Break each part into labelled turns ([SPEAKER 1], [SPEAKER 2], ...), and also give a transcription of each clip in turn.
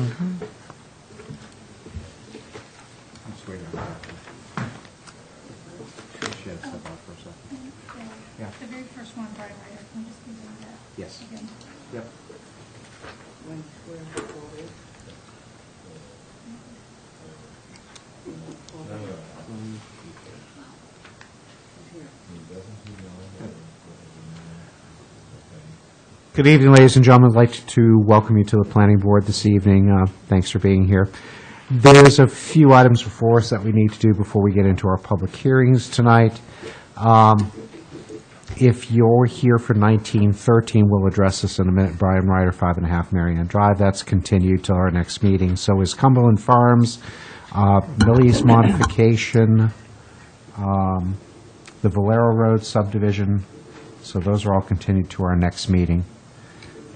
[SPEAKER 1] Just wait on that. She had to step out for a second. Yeah.
[SPEAKER 2] The very first one, Brian Ryder, can you just give me that?
[SPEAKER 1] Yes.
[SPEAKER 2] Again?
[SPEAKER 1] Yep.
[SPEAKER 3] Good evening, ladies and gentlemen. I'd like to welcome you to the Planning Board this evening. Thanks for being here. There's a few items before us that we need to do before we get into our public hearings tonight. If you're here for 1913, we'll address this in a minute. Brian Ryder, 5.5 Marianne Drive. That's continued to our next meeting. So is Cumberland Farms, Millie's modification, the Valero Road subdivision. So those are all continued to our next meeting.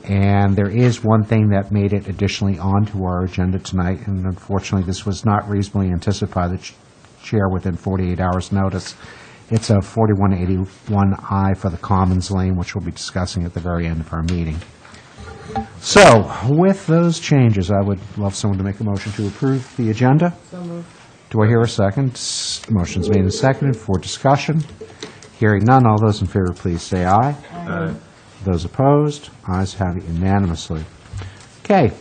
[SPEAKER 3] And there is one thing that made it additionally onto our agenda tonight, and unfortunately this was not reasonably anticipated by the chair within 48 hours' notice. It's a 4181I for the Commons Lane, which we'll be discussing at the very end of our meeting. So, with those changes, I would love someone to make a motion to approve the agenda.
[SPEAKER 4] So moved.
[SPEAKER 3] Do I hear a second? Motion's made and seconded for discussion. Hearing none, all those in favor, please say aye.
[SPEAKER 4] Aye.
[SPEAKER 3] Those opposed, ayes have it unanimously. Okay,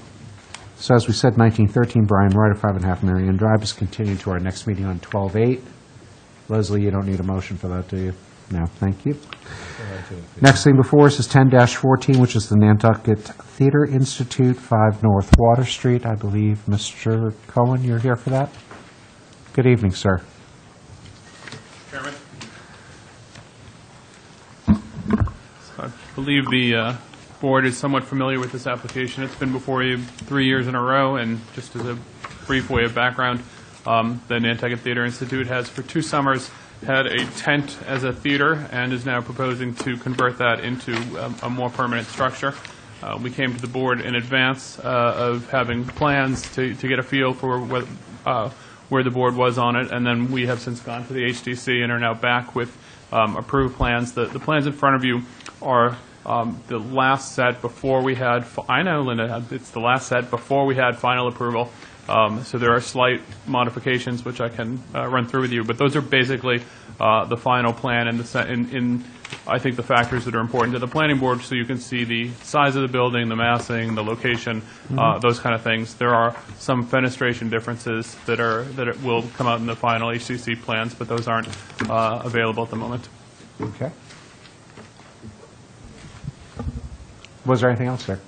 [SPEAKER 3] so as we said, 1913, Brian Ryder, 5.5 Marianne Drive is continued to our next meeting on 12/8. Leslie, you don't need a motion for that, do you? No, thank you. Next thing before us is 10-14, which is the Nantucket Theater Institute, 5 North Water Street. I believe, Mr. Cohen, you're here for that? Good evening, sir.
[SPEAKER 5] Chairman. I believe the board is somewhat familiar with this application. It's been before you 3 years in a row, and just as a brief way of background, the Nantucket Theater Institute has for 2 summers had a tent as a theater and is now proposing to convert that into a more permanent structure. We came to the board in advance of having plans to get a feel for where the board was on it, and then we have since gone to the HDC and are now back with approved plans. The plans in front of you are the last set before we had, I know, Linda, it's the last set before we had final approval. So there are slight modifications which I can run through with you, but those are basically the final plan in I think the factors that are important to the planning board, so you can see the size of the building, the massing, the location, those kind of things. There are some fenestration differences that will come out in the final HCC plans, but those aren't available at the moment.
[SPEAKER 3] Okay. Was there anything else there?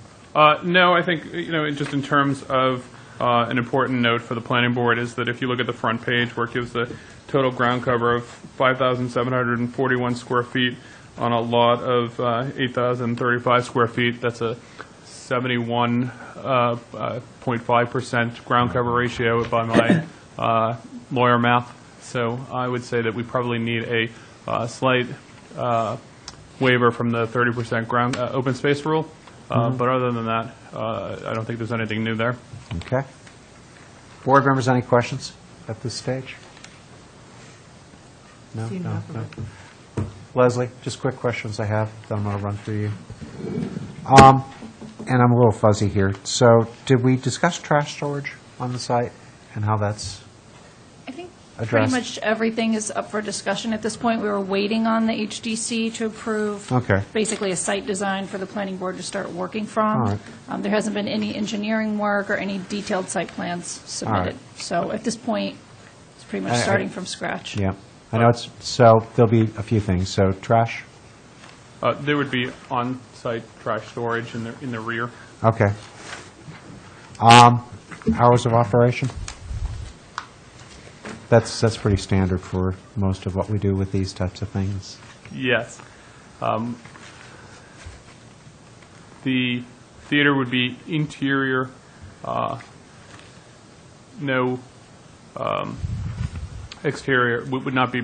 [SPEAKER 5] No, I think, just in terms of an important note for the planning board is that if you look at the front page where it gives the total ground cover of 5,741 square feet on a lot of 8,035 square feet, that's a 71.5% ground cover ratio by my lawyer math. So I would say that we probably need a slight waiver from the 30% ground open space rule. But other than that, I don't think there's anything new there.
[SPEAKER 3] Okay. Board members, any questions at this stage? No? No? Leslie, just quick questions I have that I'm going to run through you. And I'm a little fuzzy here. So did we discuss trash storage on the site and how that's
[SPEAKER 2] I think
[SPEAKER 3] addressed?
[SPEAKER 2] pretty much everything is up for discussion at this point. We were waiting on the HDC to approve basically a site design for the planning board to start working from.
[SPEAKER 3] All right.
[SPEAKER 2] There hasn't been any engineering work or any detailed site plans submitted.
[SPEAKER 3] All right.
[SPEAKER 2] So at this point, it's pretty much starting from scratch.
[SPEAKER 3] Yeah. I know it's, so there'll be a few things. So trash?
[SPEAKER 5] There would be on-site trash storage in the rear.
[SPEAKER 3] Okay. Hours of operation? That's pretty standard for most of what we do with these types of things.
[SPEAKER 5] Yes. The theater would be interior, no exterior, would not be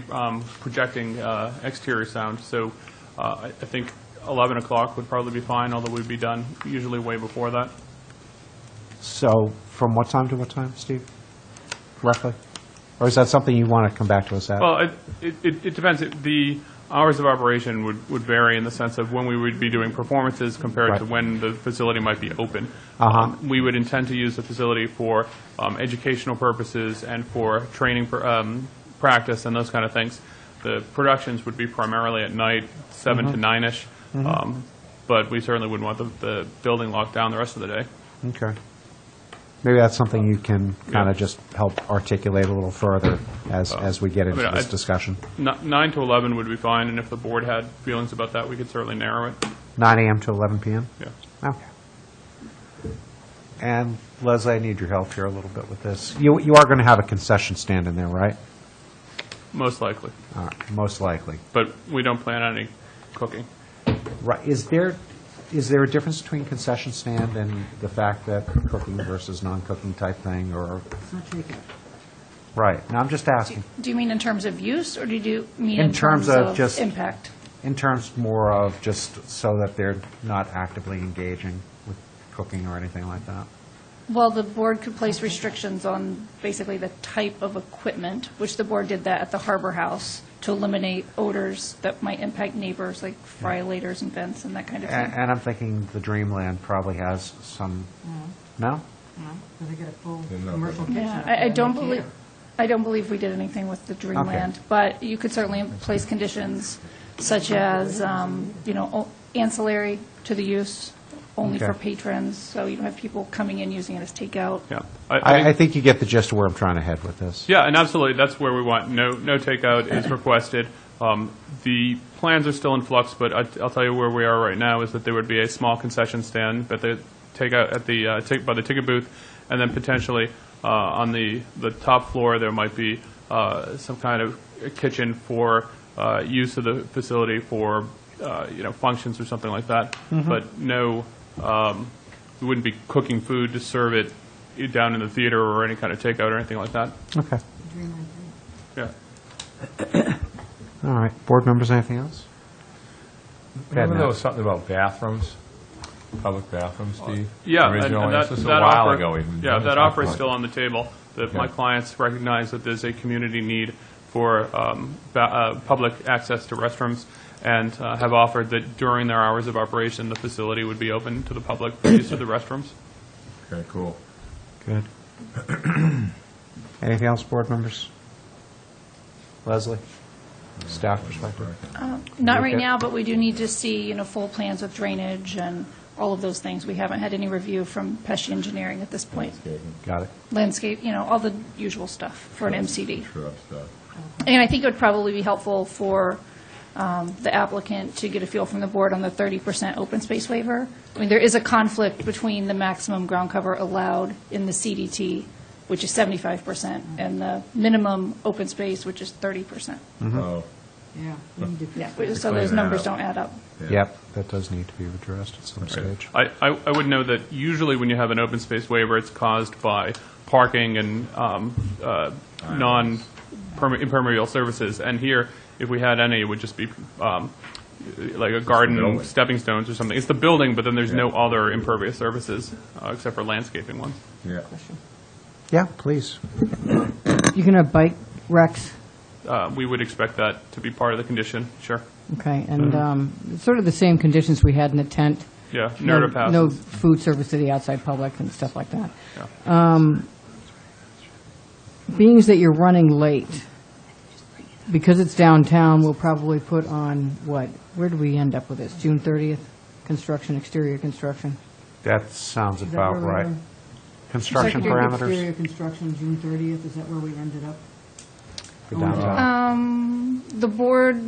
[SPEAKER 5] projecting exterior sound. So I think 11 o'clock would probably be fine, although we'd be done usually way before that.
[SPEAKER 3] So from what time to what time, Steve, roughly? Or is that something you want to come back to us at?
[SPEAKER 5] Well, it depends. The hours of operation would vary in the sense of when we would be doing performances compared to when the facility might be open. We would intend to use the facility for educational purposes and for training practice and those kind of things. The productions would be primarily at night, 7 to 9-ish, but we certainly wouldn't want the building locked down the rest of the day.
[SPEAKER 3] Okay. Maybe that's something you can kind of just help articulate a little further as we get into this discussion.
[SPEAKER 5] 9 to 11 would be fine, and if the board had feelings about that, we could certainly narrow it.
[SPEAKER 3] 9 a.m. to 11 p.m.?
[SPEAKER 5] Yeah.
[SPEAKER 3] Okay. And Leslie, I need your help here a little bit with this. You are going to have a concession stand in there, right?
[SPEAKER 5] Most likely.
[SPEAKER 3] All right, most likely.
[SPEAKER 5] But we don't plan on any cooking.
[SPEAKER 3] Right. Is there a difference between concession stand and the fact that cooking versus non-cooking type thing, or?
[SPEAKER 4] It's not takeout.
[SPEAKER 3] Right. Now, I'm just asking.
[SPEAKER 2] Do you mean in terms of use, or do you mean
[SPEAKER 3] In terms of just-
[SPEAKER 2] impact?
[SPEAKER 3] In terms more of just so that they're not actively engaging with cooking or anything like that?
[SPEAKER 2] Well, the board could place restrictions on basically the type of equipment, which the board did that at the Harbor House to eliminate odors that might impact neighbors, like friolators and vents and that kind of thing.
[SPEAKER 3] And I'm thinking the Dreamland probably has some, no?
[SPEAKER 4] No, because they get a full commercial kitchen.
[SPEAKER 2] Yeah,
[SPEAKER 4] up there
[SPEAKER 2] I
[SPEAKER 4] and
[SPEAKER 2] don't
[SPEAKER 4] they
[SPEAKER 2] believe,
[SPEAKER 4] cater.
[SPEAKER 2] I don't believe we did anything with the Dreamland, but you could certainly place conditions such as, ancillary to the use, only for
[SPEAKER 3] Okay.
[SPEAKER 2] patrons, so you don't have people coming in using it as takeout.
[SPEAKER 5] Yeah.
[SPEAKER 3] I think you get the gist of where I'm trying to head with this.
[SPEAKER 5] Yeah, and absolutely, that's where we want. No takeout is requested. The plans are still in flux, but I'll tell you where we are right now is that there would be a small concession stand at the takeout by the ticket booth, and then potentially on the top floor there might be some kind of kitchen for use of the facility for functions or something like that. But no, we wouldn't be cooking food to serve it down in the theater or any kind of takeout or anything like that.
[SPEAKER 3] Okay.
[SPEAKER 5] Yeah.
[SPEAKER 3] All right. Board members, anything else?
[SPEAKER 6] Remember there was something about bathrooms, public bathrooms, Steve?
[SPEAKER 5] Yeah,
[SPEAKER 6] Originally,
[SPEAKER 5] and
[SPEAKER 6] this was a
[SPEAKER 5] that
[SPEAKER 6] while
[SPEAKER 5] offer,
[SPEAKER 6] ago even.
[SPEAKER 5] yeah, that offer is still on the table. That my clients recognize that there's a community need for public access to restrooms, and have offered that during their hours of operation, the facility would be open to the public for use of the restrooms.
[SPEAKER 6] Okay, cool.
[SPEAKER 3] Good. Anything else, board members? Leslie? Staff perspective?
[SPEAKER 2] Not right
[SPEAKER 3] Okay.
[SPEAKER 2] now, but we do need to see, full plans with drainage and all of those things. We haven't had any review from Pesci Engineering at this point.
[SPEAKER 3] Got it.
[SPEAKER 2] Landscape, all the usual stuff for an MCD.
[SPEAKER 6] Shrub stuff.
[SPEAKER 2] And I think it would probably be helpful for the applicant to get a feel from the board on the 30% open space waiver. I mean, there is a conflict between the maximum ground cover allowed in the CDT, which is 75%, and the minimum open space, which is 30%.
[SPEAKER 6] Oh,
[SPEAKER 4] Yeah, we need to fix
[SPEAKER 2] Yeah,
[SPEAKER 4] that.
[SPEAKER 2] so those
[SPEAKER 6] that
[SPEAKER 2] numbers
[SPEAKER 6] up.
[SPEAKER 2] don't add up.
[SPEAKER 3] Yep, that does need to be addressed at some stage.
[SPEAKER 5] I would know that usually when you have an open space waiver, it's caused by parking and non-impermeable surfaces. And here, if we had any, it would just be like a garden,
[SPEAKER 6] building.
[SPEAKER 5] stepping stones or something. It's the building, but then there's no other impervious surfaces except for landscaping ones.
[SPEAKER 6] yeah.
[SPEAKER 3] Yeah, please.
[SPEAKER 4] You can have bike racks,
[SPEAKER 5] We would expect that to be part of the condition, sure.
[SPEAKER 4] okay, and sort of the same conditions we had in the tent.
[SPEAKER 5] Yeah,
[SPEAKER 4] No-
[SPEAKER 5] narrative passes.
[SPEAKER 4] No food service to the outside public and stuff like that.
[SPEAKER 5] Yeah.
[SPEAKER 4] Being that you're running late, because it's downtown, we'll probably put on, where do we end up with this? June 30th, exterior construction?
[SPEAKER 3] That sounds
[SPEAKER 4] Is that
[SPEAKER 3] about
[SPEAKER 4] where we
[SPEAKER 3] right.
[SPEAKER 4] were?
[SPEAKER 3] Construction
[SPEAKER 4] Exterior
[SPEAKER 3] parameters
[SPEAKER 4] construction, June 30th, is that where we ended up?
[SPEAKER 3] for downtown.
[SPEAKER 2] The board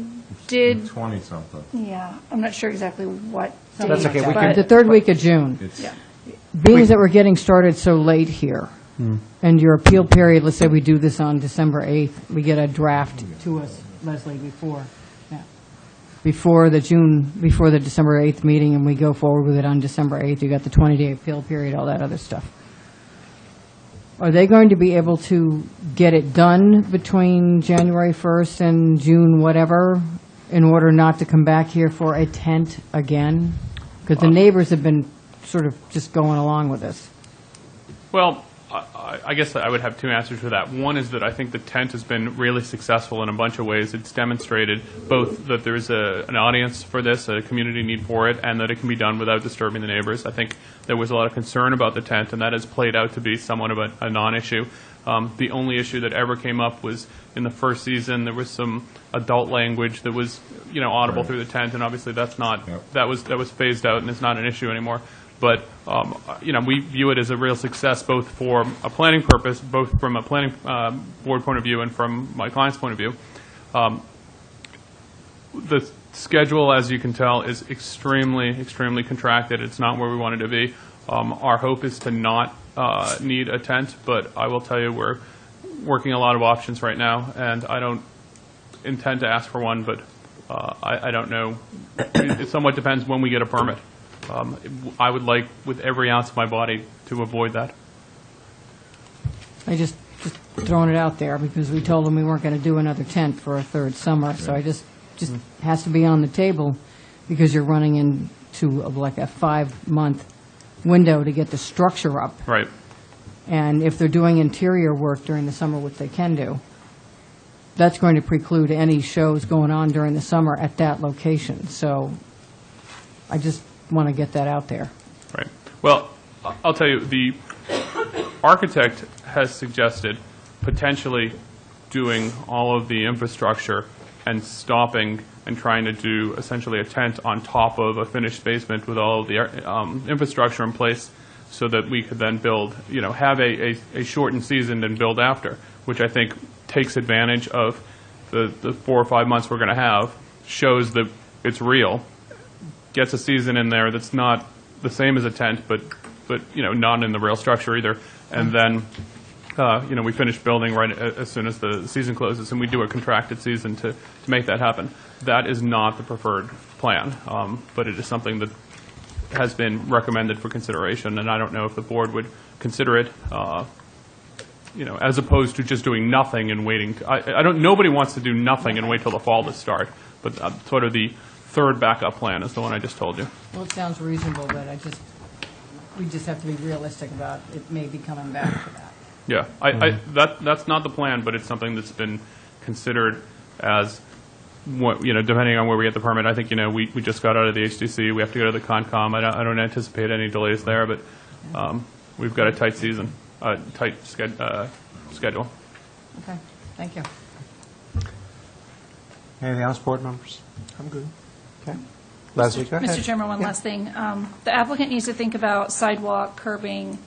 [SPEAKER 2] did,
[SPEAKER 6] 20-something.
[SPEAKER 2] yeah, I'm not sure exactly what date.
[SPEAKER 3] That's okay, we
[SPEAKER 2] but-
[SPEAKER 3] can-
[SPEAKER 4] The third week of June.
[SPEAKER 6] It's,
[SPEAKER 2] Yeah.
[SPEAKER 4] Being that we're getting started so late here, and your appeal period, let's say we do this on December 8th, we get a draft to us, Leslie, before the December 8th meeting, and we go forward with it on December 8th, you got the 20-day appeal period, all that other stuff. Are they going to be able to get it done between January 1st and June whatever, in order not to come back here for a tent again? Because the neighbors have been sort of just going along with this.
[SPEAKER 5] Well, I guess I would have two answers to that. One is that I think the tent has been really successful in a bunch of ways. It's demonstrated both that there's an audience for this, a community need for it, and that it can be done without disturbing the neighbors. I think there was a lot of concern about the tent, and that has played out to be somewhat of a non-issue. The only issue that ever came up was in the first season. There was some adult language that was, audible
[SPEAKER 6] Right.
[SPEAKER 5] through the tent, and obviously that's not
[SPEAKER 6] Yep.
[SPEAKER 5] that was phased out, and it's not an issue anymore. But we view it as a real success, both for a planning purpose, both from a planning board point of view and from my client's point of view. The schedule, as you can tell, is extremely, extremely contracted. It's not where we wanted to be. Our hope is to not need a tent, but I will tell you we're working a lot of options right now, and I don't intend to ask for one, but I don't know. It somewhat depends when we get a permit. I would like, with every ounce of my body, to avoid that.
[SPEAKER 4] I just throwing it out there because we told them we weren't going to do another tent for a third summer. So I just has to be on the table because you're running into like a 5-month window to get the structure up.
[SPEAKER 5] Right.
[SPEAKER 4] And if they're doing interior work during the summer, which they can do, that's going to preclude any shows going on during the summer at that location. So I just want to get that out there.
[SPEAKER 5] Right. Well, I'll tell you, the architect has suggested potentially doing all of the infrastructure and stopping and trying to do essentially a tent on top of a finished basement with all of the infrastructure in place so that we could then build, have a shortened season and build after, which I think takes advantage of the 4 or 5 months we're going to have, shows that it's real, gets a season in there that's not the same as a tent, but not in the real structure either. And then, we finish building right as soon as the season closes, and we do a contracted season to make that happen. That is not the preferred plan, but it is something that has been recommended for consideration, and I don't know if the board would consider it, as opposed to just doing nothing and waiting. Nobody wants to do nothing and wait till the fall to start, but sort of the third backup plan is the one I just told you.
[SPEAKER 4] Well, it sounds reasonable, but we just have to be realistic about it may be coming back to that.
[SPEAKER 5] Yeah, that's not the plan, but it's something that's been considered as, depending on where we get the permit. I think, we just got out of the HDC. We have to go to the Concom. I don't anticipate any delays there, but we've got a tight season, tight schedule.
[SPEAKER 4] Okay, thank you.
[SPEAKER 3] Anything else, board members?
[SPEAKER 1] I'm good.
[SPEAKER 3] Okay. Leslie, go ahead.
[SPEAKER 2] Mr. Chairman, one last thing. The applicant needs to think about sidewalk, curbing,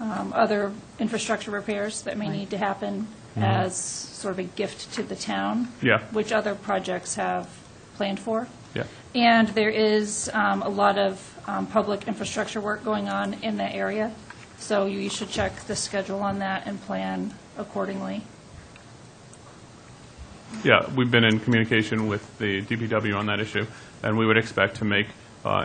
[SPEAKER 2] other infrastructure repairs that may need to happen as sort of a gift to the town.
[SPEAKER 5] Yeah.
[SPEAKER 2] Which other projects have planned for.
[SPEAKER 5] Yeah.
[SPEAKER 2] And there is a lot of public infrastructure work going on in that area, so you should check the schedule on that and plan accordingly.
[SPEAKER 5] Yeah, we've been in communication with the DPW on that issue, and we would expect to make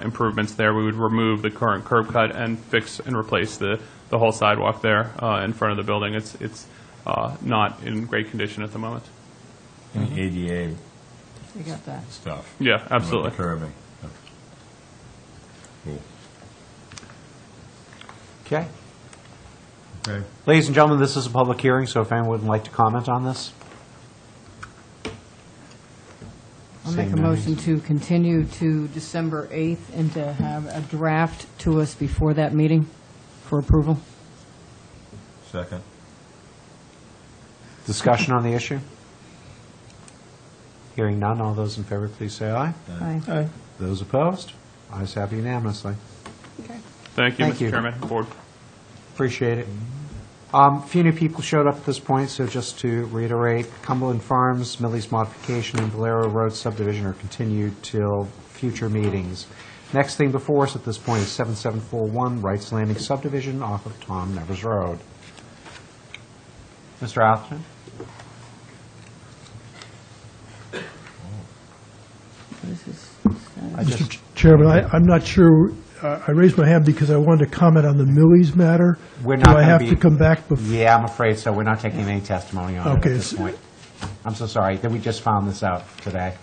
[SPEAKER 5] improvements there. We would remove the current curb cut and fix and replace the whole sidewalk there in front of the building. It's not in great condition at the moment.
[SPEAKER 6] And ADA
[SPEAKER 4] You got that.
[SPEAKER 6] stuff.
[SPEAKER 5] Yeah, absolutely.
[SPEAKER 6] With the curbing. Cool.
[SPEAKER 3] Okay.
[SPEAKER 6] Okay.
[SPEAKER 3] Ladies and gentlemen, this is a public hearing, so if anyone would like to comment on this?
[SPEAKER 4] I'll make a
[SPEAKER 3] Seeing none.
[SPEAKER 4] motion to continue to December 8th and to have a draft to us before that meeting for approval.
[SPEAKER 6] Second.
[SPEAKER 3] Discussion on the issue? Hearing none, all those in favor, please say aye.
[SPEAKER 4] Aye.
[SPEAKER 3] Those opposed? Ayes have unanimously.
[SPEAKER 5] Thank you,
[SPEAKER 3] Thank
[SPEAKER 5] Mr.
[SPEAKER 3] you.
[SPEAKER 5] Chairman, board.
[SPEAKER 3] Appreciate it. Few new people showed up at this point, so just to reiterate, Cumberland Farms, Millie's Modification, and Valero Road subdivision are continued till future meetings. Next thing before us at this point is 7741 Wrights Landing subdivision off of Tom Nevers Road. Mr. Atherton? I just-
[SPEAKER 7] Mr. Chairman, I'm not sure, I raised my hand because I wanted to comment on the Millie's matter.
[SPEAKER 3] We're not
[SPEAKER 7] Do I
[SPEAKER 3] gonna
[SPEAKER 7] have
[SPEAKER 3] be-
[SPEAKER 7] to come back before?
[SPEAKER 3] Yeah, I'm afraid so. We're not taking any testimony on it at
[SPEAKER 7] Okay,
[SPEAKER 3] this
[SPEAKER 7] so-
[SPEAKER 3] point. I'm so sorry that we just found this out today.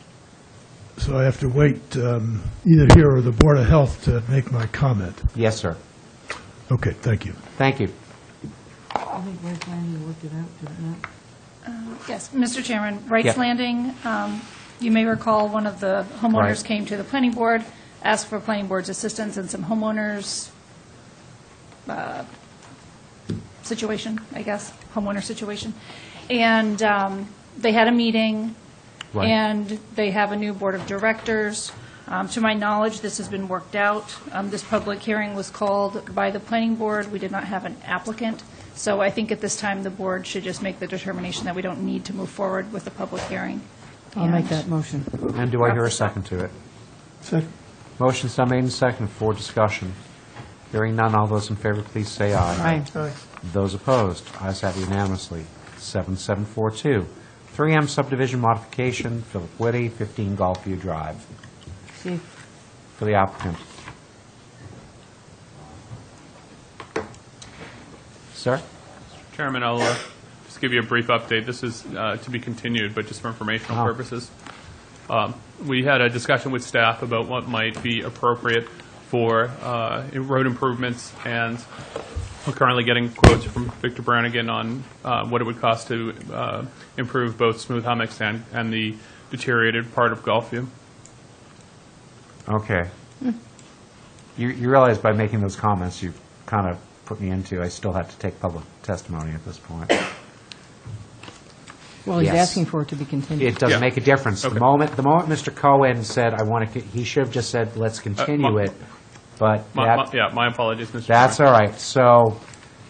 [SPEAKER 7] So I have to wait either here or the Board of Health to make my comment.
[SPEAKER 3] Yes, sir.
[SPEAKER 7] Okay, thank you.
[SPEAKER 3] Thank you.
[SPEAKER 4] I think Rice Landing worked it out, did it not?
[SPEAKER 2] Yes, Mr. Chairman, Wright's
[SPEAKER 3] Yep.
[SPEAKER 2] Landing, you may recall one of the homeowners
[SPEAKER 3] Right.
[SPEAKER 2] came to the planning board, asked for planning board's assistance in some homeowners situation, I guess, homeowner situation. And they had a meeting,
[SPEAKER 3] Right.
[SPEAKER 2] and they have a new board of directors. To my knowledge, this has been worked out. This public hearing was called by the planning board. We did not have an applicant. So I think at this time, the board should just make the determination that we don't need to move forward with the public hearing.
[SPEAKER 4] I'll make
[SPEAKER 2] And-
[SPEAKER 4] that motion.
[SPEAKER 3] And do I hear a second to it?
[SPEAKER 7] Second.
[SPEAKER 3] Motion's now made and seconded for discussion. Hearing none, all those in favor, please say aye.
[SPEAKER 4] Aye.
[SPEAKER 7] Aye.
[SPEAKER 3] Those opposed, ayes have unanimously. 7742, 3M subdivision modification, Philip Whitty, 15 Gulfview Drive.
[SPEAKER 4] See,
[SPEAKER 3] For the applicant. Sir?
[SPEAKER 5] Chairman, I'll just give you a brief update. This is to be continued, but just for informational
[SPEAKER 3] Oh.
[SPEAKER 5] purposes. We had a discussion with staff about what might be appropriate for road improvements, and we're currently getting quotes from Victor Brannigan on what it would cost to improve both smooth hummocks and the deteriorated part of Gulfview.
[SPEAKER 3] Okay. You realize by making those comments, you've kind of put me into, I still have to take public testimony at this point.
[SPEAKER 4] well, he's
[SPEAKER 3] Yes.
[SPEAKER 4] asking for it to be continued.
[SPEAKER 3] It doesn't
[SPEAKER 5] Yeah.
[SPEAKER 3] make a difference.
[SPEAKER 5] Okay.
[SPEAKER 3] The moment Mr. Cohen said, I want to, he should have just said, let's continue it, but that...
[SPEAKER 5] My apologies, Mr.
[SPEAKER 3] That's
[SPEAKER 5] Chairman.
[SPEAKER 3] all right. So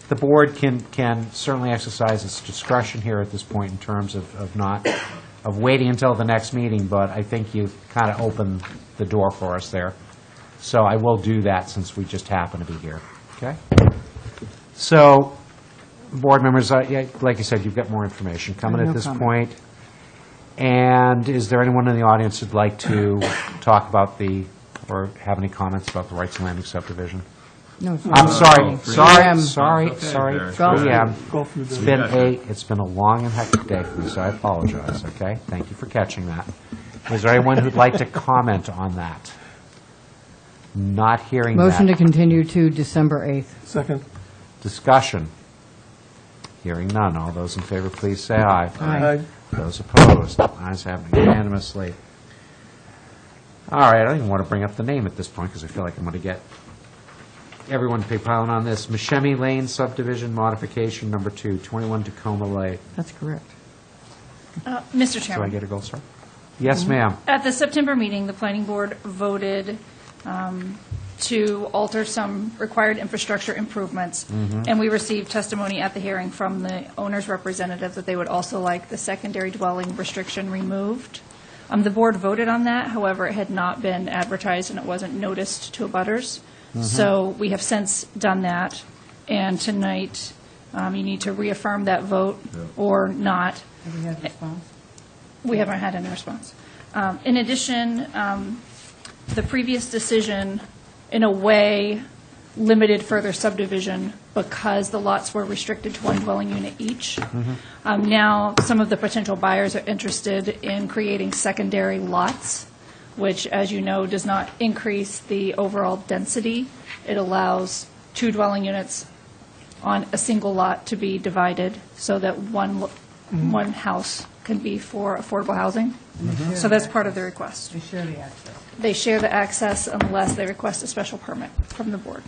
[SPEAKER 3] the board can certainly exercise its discretion here at this point in terms of not, of waiting until the next meeting, but I think you've kind of opened the door for us there. So I will do that since we just happen to be here. Okay? So, board members, yeah, like you said, you've got more information coming
[SPEAKER 4] No
[SPEAKER 3] at this
[SPEAKER 4] comment.
[SPEAKER 3] point. And is there anyone in the audience who'd like to talk about the, or have any comments about the Wright's Landing subdivision?
[SPEAKER 4] No, it's
[SPEAKER 3] I'm
[SPEAKER 4] not.
[SPEAKER 3] sorry, sorry,
[SPEAKER 4] 3M.
[SPEAKER 3] sorry,
[SPEAKER 6] Okay,
[SPEAKER 3] sorry.
[SPEAKER 6] Barry.
[SPEAKER 4] Go.
[SPEAKER 3] 3M.
[SPEAKER 7] Go through
[SPEAKER 3] It's
[SPEAKER 7] the-
[SPEAKER 3] it's been a long and hectic day for me, so I apologize, okay? Thank you for catching that. Is there anyone who'd like to comment on that? Not hearing that.
[SPEAKER 4] Motion to continue to December 8th.
[SPEAKER 7] Second.
[SPEAKER 3] Discussion. Hearing none. All those in favor, please say aye.
[SPEAKER 4] Aye.
[SPEAKER 3] Those opposed, ayes have it unanimously. All right, I don't even want to bring up the name at this point because I feel like I'm going to get everyone to be piling on this. Mashemi Lane subdivision modification number 2, 21 Tacoma Lake.
[SPEAKER 4] That's correct.
[SPEAKER 2] Mr.
[SPEAKER 3] Do I
[SPEAKER 2] Chairman.
[SPEAKER 3] get a gold star? Yes, ma'am.
[SPEAKER 2] At the September meeting, the planning board voted to alter some required infrastructure improvements, and we received testimony at the hearing from the owner's representative that they would also like the secondary dwelling restriction removed. The board voted on that, however, it had not been advertised and it wasn't noticed to abutters. So we have since done that, and tonight, you need to reaffirm that vote or not.
[SPEAKER 4] Have we had a response?
[SPEAKER 2] We haven't had any response. In addition, the previous decision, in a way, limited further subdivision because the lots were restricted to one dwelling unit each. Now, some of the potential buyers are interested in creating secondary lots, which, as you know, does not increase the overall density. It allows 2 dwelling units on a single lot to be divided so that one house can be for affordable housing. So that's part of the request.
[SPEAKER 4] They share the access.
[SPEAKER 2] They share the access unless they request a special permit from the board.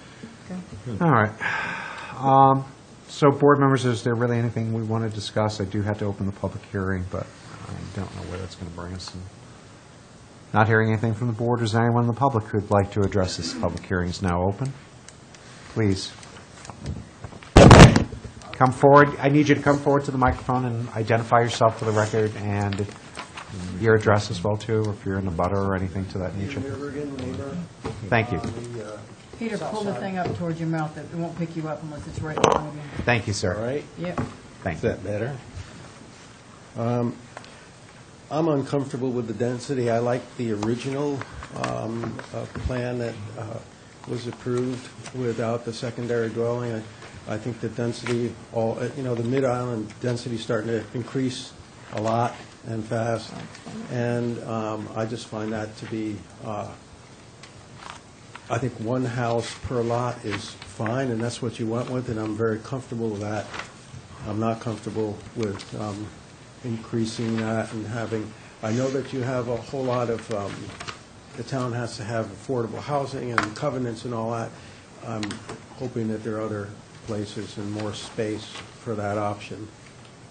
[SPEAKER 3] All right. So, board members, is there really anything we want to discuss? I do have to open the public hearing, but I don't know where that's going to bring us. And not hearing anything from the board, is there anyone in the public who'd like to address this? Public hearing is now open. Please. Come forward. I need you to come forward to the microphone and identify yourself for the record and your address as well, too, if you're in the butter or anything to that nature. Thank you.
[SPEAKER 4] Peter, pull the thing up towards your mouth. It won't pick you up unless it's right in front of you.
[SPEAKER 3] Thank you, sir.
[SPEAKER 8] All right,
[SPEAKER 4] Yep.
[SPEAKER 3] Thank
[SPEAKER 8] is
[SPEAKER 3] you.
[SPEAKER 8] that better? I'm uncomfortable with the density. I like the original plan that was approved without the secondary dwelling. I think the density, the Mid-Island density is starting to increase a lot and fast, and I just find that to be, I think one house per lot is fine, and that's what you went with, and I'm very comfortable with that. I'm not comfortable with increasing that and having, I know that you have a whole lot of, the town has to have affordable housing and covenants and all that. I'm hoping that there are other places and more space for that option.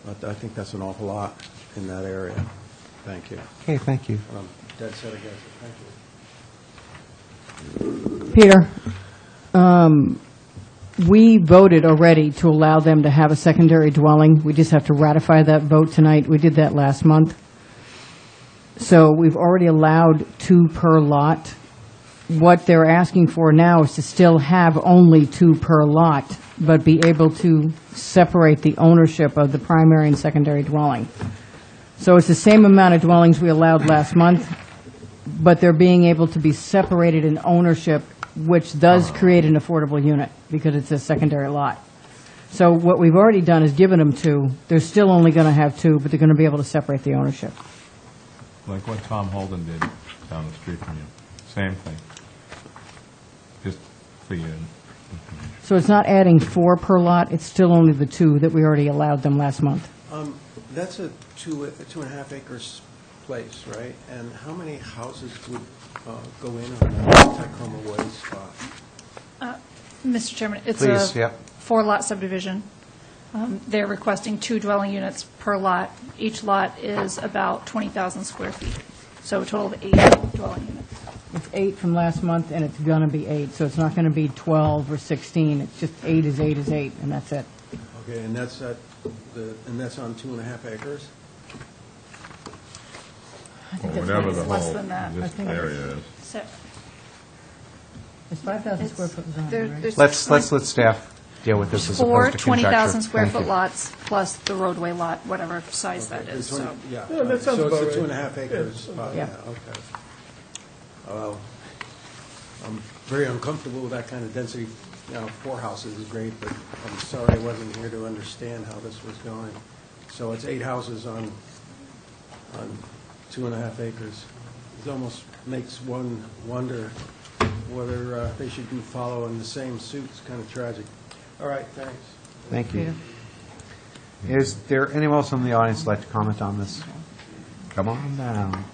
[SPEAKER 8] But I think that's an awful lot in that area. Thank you.
[SPEAKER 3] Okay, thank you.
[SPEAKER 8] And I'm dead set against it. Thank you.
[SPEAKER 4] Peter, we voted already to allow them to have a secondary dwelling. We just have to ratify that vote tonight. We did that last month. So we've already allowed 2 per lot. What they're asking for now is to still have only 2 per lot, but be able to separate the ownership of the primary and secondary dwelling. So it's the same amount of dwellings we allowed last month, but they're being able to be separated in ownership, which does create an affordable unit because it's a secondary lot. So what we've already done is given them 2. They're still only going to have 2, but they're going to be able to separate the ownership.
[SPEAKER 6] Like what Tom Holden did down the street from you. Same thing. Just for your information.
[SPEAKER 4] So it's not adding 4 per lot, it's still only the 2 that we already allowed them last month.
[SPEAKER 8] That's a 2.5 acres place, right? And how many houses would go in on that Tacoma Way spot?
[SPEAKER 2] Mr. Chairman, it's
[SPEAKER 3] Please,
[SPEAKER 2] a
[SPEAKER 3] yep.
[SPEAKER 2] 4-lot subdivision. They're requesting 2 dwelling units per lot. Each lot is about 20,000 square feet, so a total of 8 dwelling units.
[SPEAKER 4] It's 8 from last month, and it's going to be 8, so it's not going to be 12 or 16. It's just 8 is 8 is 8, and that's it.
[SPEAKER 8] Okay, and that's on 2.5 acres?
[SPEAKER 6] Or whatever the
[SPEAKER 2] It's less
[SPEAKER 6] whole,
[SPEAKER 2] than that.
[SPEAKER 6] this
[SPEAKER 4] I think
[SPEAKER 6] area is.
[SPEAKER 2] So
[SPEAKER 4] It's 5,000 square foot zone, right?
[SPEAKER 2] there's
[SPEAKER 3] Let's let staff deal with this as
[SPEAKER 2] 4
[SPEAKER 3] opposed to conjecture.
[SPEAKER 2] 20,000 square
[SPEAKER 3] Thank
[SPEAKER 2] foot
[SPEAKER 3] you.
[SPEAKER 2] lots plus the roadway lot, whatever size that is. So
[SPEAKER 8] Yeah,
[SPEAKER 7] Yeah, that sounds
[SPEAKER 8] so
[SPEAKER 7] about
[SPEAKER 8] it's a
[SPEAKER 7] right.
[SPEAKER 8] 2.5 acres spot,
[SPEAKER 4] Yeah.
[SPEAKER 8] yeah, okay. Well, I'm very uncomfortable with that kind of density. 4 houses is great, but I'm sorry I wasn't here to understand how this was going. So it's 8 houses on 2.5 acres. It almost makes one wonder whether they should be following the same suit. It's kind of tragic. All right, thanks.
[SPEAKER 3] Thank you. Is there anyone else in the audience who'd like to comment on this? Come on down.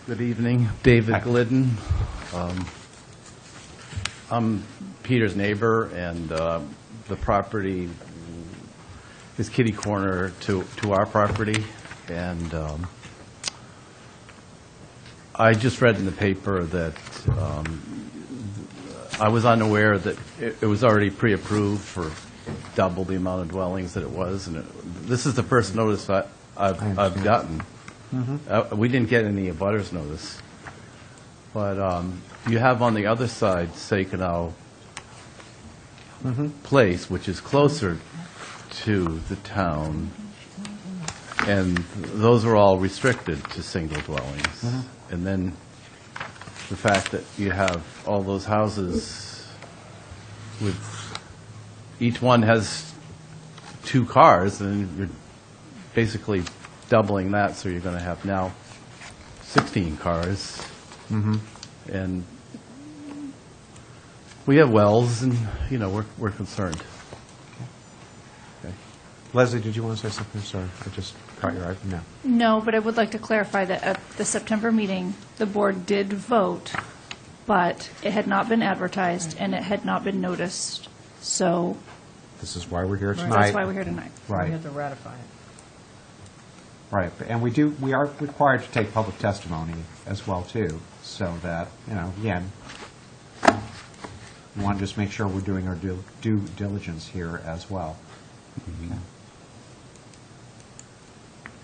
[SPEAKER 9] Good evening, David Glidden. I'm Peter's neighbor, and the property is kitty corner to our property. And I just read in the paper that I was unaware that it was already pre-approved for double the amount of dwellings that it was. And this is the first notice I've gotten. We didn't get any abutters notice. But you have on the other side Seikano Place, which is closer to the town, and those are all restricted to single dwellings. And then the fact that you have all those houses with, each one has 2 cars, and you're basically doubling that, so you're going to have now 16 cars. And we have wells, and, we're concerned.
[SPEAKER 3] Leslie, did you want to say something? Sorry, I just caught your eye. No.
[SPEAKER 2] no, but I would like to clarify that at the September meeting, the board did vote, but it had not been advertised and it had not been noticed. So
[SPEAKER 3] This is why we're here tonight.
[SPEAKER 2] that's why we're here tonight.
[SPEAKER 4] We
[SPEAKER 3] Right,
[SPEAKER 4] have to ratify it.
[SPEAKER 3] right. And we are required to take public testimony as well, too, so that, again, we want to just make sure we're doing our due diligence here as well. Okay.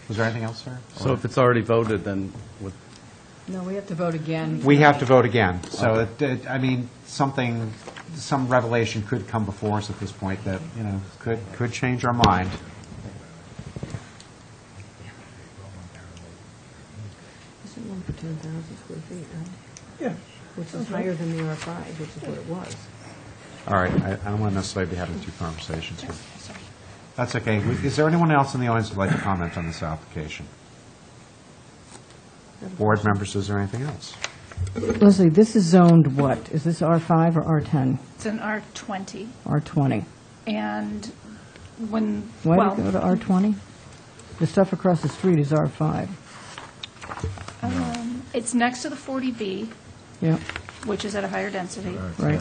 [SPEAKER 3] Was there anything else, sir?
[SPEAKER 9] So if it's already voted, then with
[SPEAKER 4] No, we have to vote again.
[SPEAKER 3] We have to vote again. So, some revelation could come before us at this point that, could change our mind.
[SPEAKER 4] Isn't one for 10,000 square feet, right?
[SPEAKER 7] Yeah.
[SPEAKER 4] Which is higher than the R5, which is what it was.
[SPEAKER 3] All right, I don't want to necessarily be having 2 conversations here. That's okay. Is there anyone else in the audience who'd like to comment on this application? Board members, is there anything else?
[SPEAKER 4] Leslie, this is zoned what? Is this R5 or R10?
[SPEAKER 2] It's an R20.
[SPEAKER 4] R20.
[SPEAKER 2] And when,
[SPEAKER 4] Why
[SPEAKER 2] well,
[SPEAKER 4] did it go to R20? The stuff across the street is R5.
[SPEAKER 2] it's next to the 40B,
[SPEAKER 4] Yeah,
[SPEAKER 2] which is at a higher density.
[SPEAKER 4] right.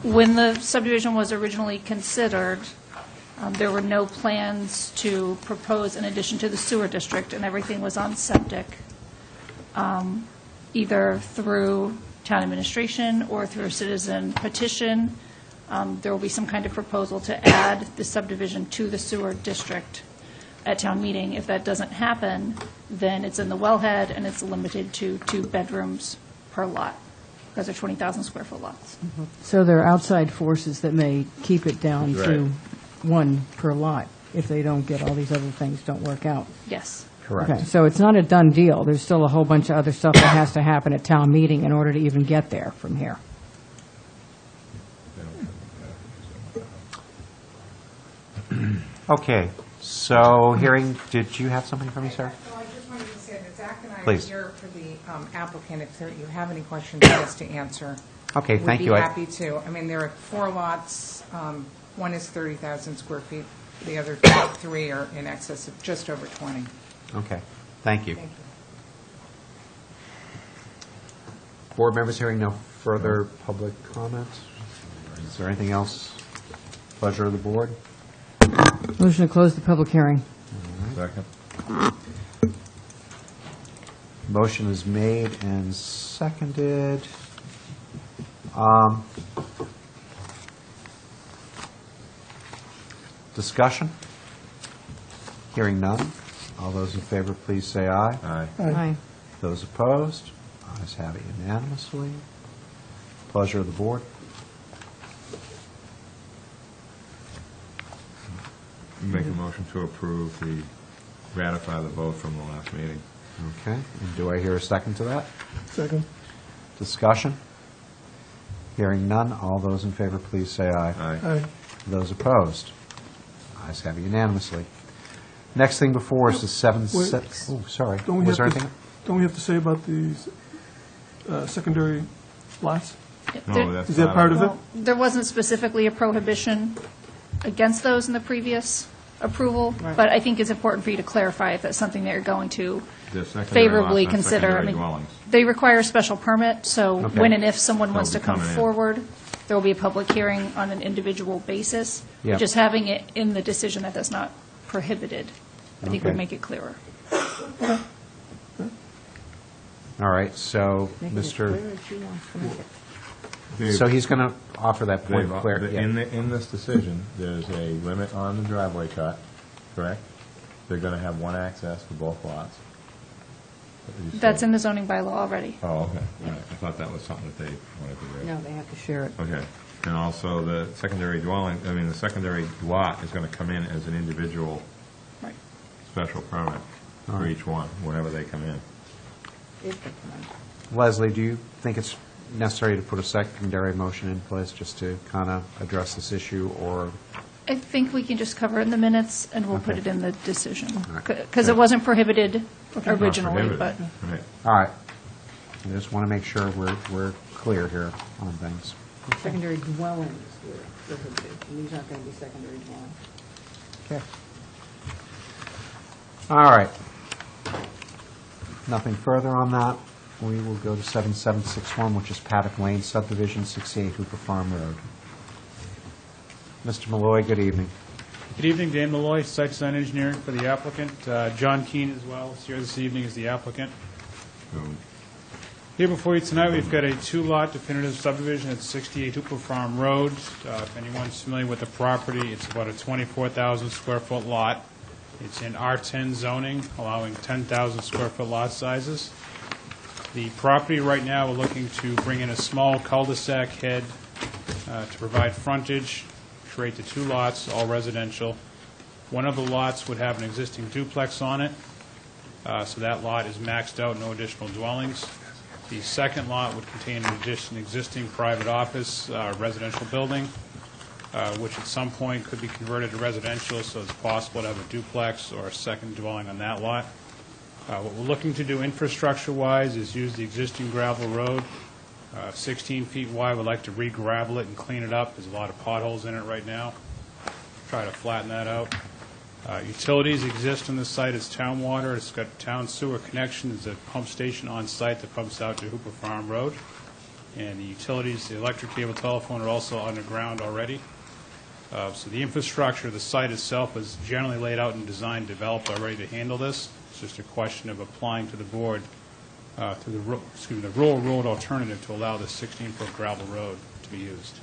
[SPEAKER 2] When the subdivision was originally considered, there were no plans to propose an addition to the sewer district, and everything was on septic, either through town administration or through a citizen petition. There will be some kind of proposal to add the subdivision to the sewer district at town meeting. If that doesn't happen, then it's in the wellhead, and it's limited to 2 bedrooms per lot, because they're 20,000 square foot lots.
[SPEAKER 4] So there are outside forces that may keep it down to
[SPEAKER 6] Right.
[SPEAKER 4] 1 per lot if they don't get all these other things don't work out.
[SPEAKER 2] Yes.
[SPEAKER 3] Correct.
[SPEAKER 4] Okay, so it's not a done deal. There's still a whole bunch of other stuff that has to happen at town meeting in order to even get there from here.
[SPEAKER 3] Okay, so hearing, did you have something for me, sir?
[SPEAKER 10] Well, I just wanted to say that Zach and I are
[SPEAKER 3] Please.
[SPEAKER 10] here for the applicant. If you have any questions for us to answer,
[SPEAKER 3] Okay, thank you.
[SPEAKER 10] we'd be happy to. I mean, there are 4 lots. One is 30,000 square feet. The other 3 are in excess of just over 20.
[SPEAKER 3] Okay, thank you.
[SPEAKER 10] Thank you.
[SPEAKER 3] Board members hearing no further public comments? Is there anything else? Pleasure of the board?
[SPEAKER 4] Motion to close the public hearing.
[SPEAKER 6] Second.
[SPEAKER 3] Motion is made and seconded. Discussion? Hearing none. All those in favor, please say aye.
[SPEAKER 6] Aye.
[SPEAKER 4] Aye.
[SPEAKER 3] Those opposed? Ayes have it unanimously. Pleasure of the board.
[SPEAKER 6] Make a motion to approve ratify the vote from the last meeting.
[SPEAKER 3] Okay, and do I hear a second to that?
[SPEAKER 7] Second.
[SPEAKER 3] Discussion? Hearing none. All those in favor, please say aye.
[SPEAKER 6] Aye.
[SPEAKER 7] Aye.
[SPEAKER 3] Those opposed? Ayes have it unanimously. Next thing before us is
[SPEAKER 7] Wait.
[SPEAKER 3] oh, sorry.
[SPEAKER 7] Don't we
[SPEAKER 3] Was there
[SPEAKER 7] have to,
[SPEAKER 3] anything?
[SPEAKER 7] don't we have to say about these secondary lots?
[SPEAKER 6] No, that's
[SPEAKER 7] Is that
[SPEAKER 6] not
[SPEAKER 7] part
[SPEAKER 6] a-
[SPEAKER 7] of it?
[SPEAKER 2] Well, there wasn't specifically a prohibition against those in the previous approval, but I think it's important for you to clarify if that's something that you're going to
[SPEAKER 6] The secondary
[SPEAKER 2] favorably
[SPEAKER 6] lots, not
[SPEAKER 2] consider.
[SPEAKER 6] secondary
[SPEAKER 2] I mean,
[SPEAKER 6] dwellings.
[SPEAKER 2] they require a special permit, so
[SPEAKER 3] Okay.
[SPEAKER 2] when and if someone wants to
[SPEAKER 6] They'll be
[SPEAKER 2] come
[SPEAKER 6] coming in.
[SPEAKER 2] forward, there will be a public hearing on an individual basis.
[SPEAKER 3] Yep.
[SPEAKER 2] Just having it in the decision that that's not prohibited, I think would
[SPEAKER 3] Okay.
[SPEAKER 2] make it clearer.
[SPEAKER 3] All right, so, Mr.,
[SPEAKER 6] Dave-
[SPEAKER 3] so he's going to offer that point
[SPEAKER 6] Dave,
[SPEAKER 3] of clarity. Yeah.
[SPEAKER 6] in this decision, there's a limit on the driveway cut, correct? They're going to have one access for both lots. What did you
[SPEAKER 2] That's
[SPEAKER 6] say?
[SPEAKER 2] in the zoning bylaw already.
[SPEAKER 6] Oh, okay. All right. I thought that was something that they wanted to do.
[SPEAKER 4] No, they have to share it.
[SPEAKER 6] Okay. And also, the secondary dwelling, I mean, the secondary lot is going to come in as an individual
[SPEAKER 2] Right.
[SPEAKER 6] special permit for each one, whenever they come in.
[SPEAKER 3] Leslie, do you think it's necessary to put a secondary motion in place just to kind of address this issue, or?
[SPEAKER 2] I think we can just cover it in the minutes, and we'll put
[SPEAKER 3] Okay.
[SPEAKER 2] it in the decision.
[SPEAKER 3] right.
[SPEAKER 2] Because it wasn't prohibited
[SPEAKER 6] Not
[SPEAKER 2] originally, but
[SPEAKER 6] prohibited. Right.
[SPEAKER 3] All right. I just want to make sure we're clear here on things.
[SPEAKER 4] Secondary dwellings were prohibited, and these aren't going to be secondary dwellings.
[SPEAKER 3] Okay. All right. Nothing further on that. We will go to 7761, which is Paddock Lane subdivision, 68 Hooper Farm Road. Mr. Malloy, good evening.
[SPEAKER 11] Good evening, Dan Malloy, site design engineer for the applicant. John Keane as well is here this evening as the applicant.
[SPEAKER 6] So,
[SPEAKER 11] Here before you tonight, we've got a 2-lot definitive subdivision at 68 Hooper Farm Road. If anyone's familiar with the property, it's about a 24,000 square foot lot. It's in R10 zoning, allowing 10,000 square foot lot sizes. The property right now, we're looking to bring in a small cul-de-sac head to provide frontage, create the 2 lots, all residential. One of the lots would have an existing duplex on it, so that lot is maxed out, no additional dwellings. The second lot would contain an existing private office residential building, which at some point could be converted to residential, so it's possible to have a duplex or a second dwelling on that lot. What we're looking to do infrastructure-wise is use the existing gravel road, 16 feet wide. We'd like to re-gravel it and clean it up. There's a lot of potholes in it right now. Try to flatten that out. Utilities exist on the site as town water. It's got town sewer connection. There's a pump station on site that pumps out to Hooper Farm Road. And the utilities, the electric, cable, telephone are also underground already. So the infrastructure, the site itself is generally laid out and designed, developed already to handle this. It's just a question of applying to the board through the rural road alternative to allow the 16-foot gravel road to be used.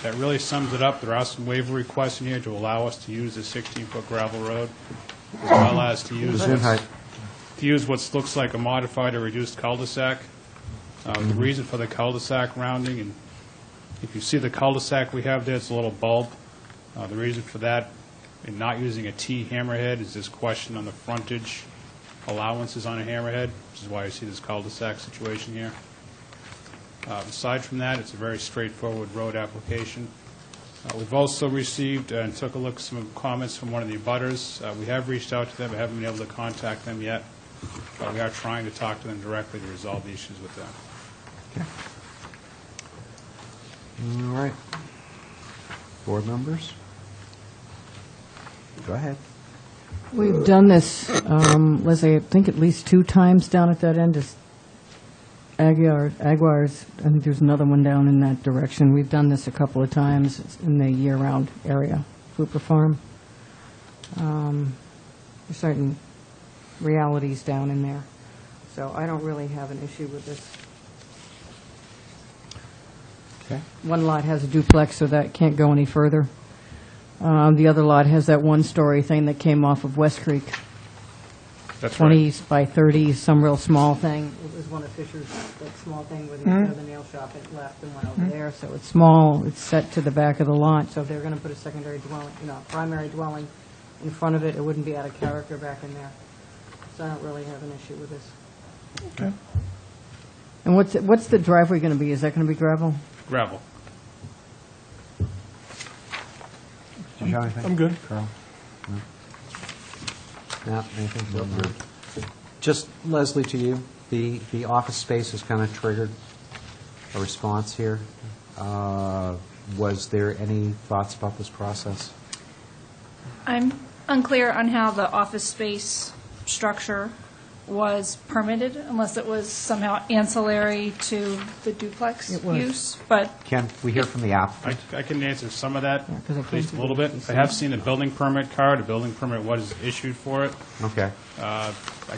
[SPEAKER 11] That really sums it up. There are some waiver requests in here to allow us to use the 16-foot gravel road, as well as to use what looks like a modified or reduced cul-de-sac. The reason for the cul-de-sac rounding, and if you see the cul-de-sac we have there, it's a little bulb. The reason for that, in not using a T hammerhead, is this question on the frontage allowances on a hammerhead, which is why you see this cul-de-sac situation here. Aside from that, it's a very straightforward road application. We've also received and took a look at some comments from one of the abutters. We have reached out to them. I haven't been able to contact them yet, but we are trying to talk to them directly to resolve the issues with them.
[SPEAKER 3] Okay. All right. Board members? Go ahead.
[SPEAKER 4] We've done this, Leslie, I think at least 2 times down at that end. Aguirre's, I think there's another one down in that direction. We've done this a couple of times in the year-round area, Hooper Farm. There's certain realities down in there. So I don't really have an issue with this.
[SPEAKER 3] Okay.
[SPEAKER 4] One lot has a duplex, so that can't go any further. The other lot has that one-story thing that came off of West Creek.
[SPEAKER 11] That's
[SPEAKER 4] 20
[SPEAKER 11] right.
[SPEAKER 4] by 30, some real small thing. It was one of Fisher's, that small thing where they had the nail shop, it left and went over there. So it's small, it's set to the back of the lot. So if they're going to put a secondary dwelling, primary dwelling in front of it, it wouldn't be out of character back in there. So I don't really have an issue with this.
[SPEAKER 3] Okay.
[SPEAKER 4] And what's the driveway going to be? Is that going to be gravel?
[SPEAKER 5] Gravel.
[SPEAKER 3] Did you have anything?
[SPEAKER 7] I'm good.
[SPEAKER 3] Carl? No, anything? No. Just, Leslie, to you, the office space has kind of triggered a response here. Was there any thoughts about this process?
[SPEAKER 2] I'm unclear on how the office space structure was permitted, unless it was somehow ancillary to the duplex
[SPEAKER 4] It was.
[SPEAKER 2] use, but
[SPEAKER 3] Can we hear from the applicant?
[SPEAKER 5] I can answer some of that,
[SPEAKER 4] 'cause I
[SPEAKER 5] at least a
[SPEAKER 4] came
[SPEAKER 5] little
[SPEAKER 4] to
[SPEAKER 5] bit. I have seen a building permit card. A building permit was issued for it.
[SPEAKER 3] Okay.
[SPEAKER 5] I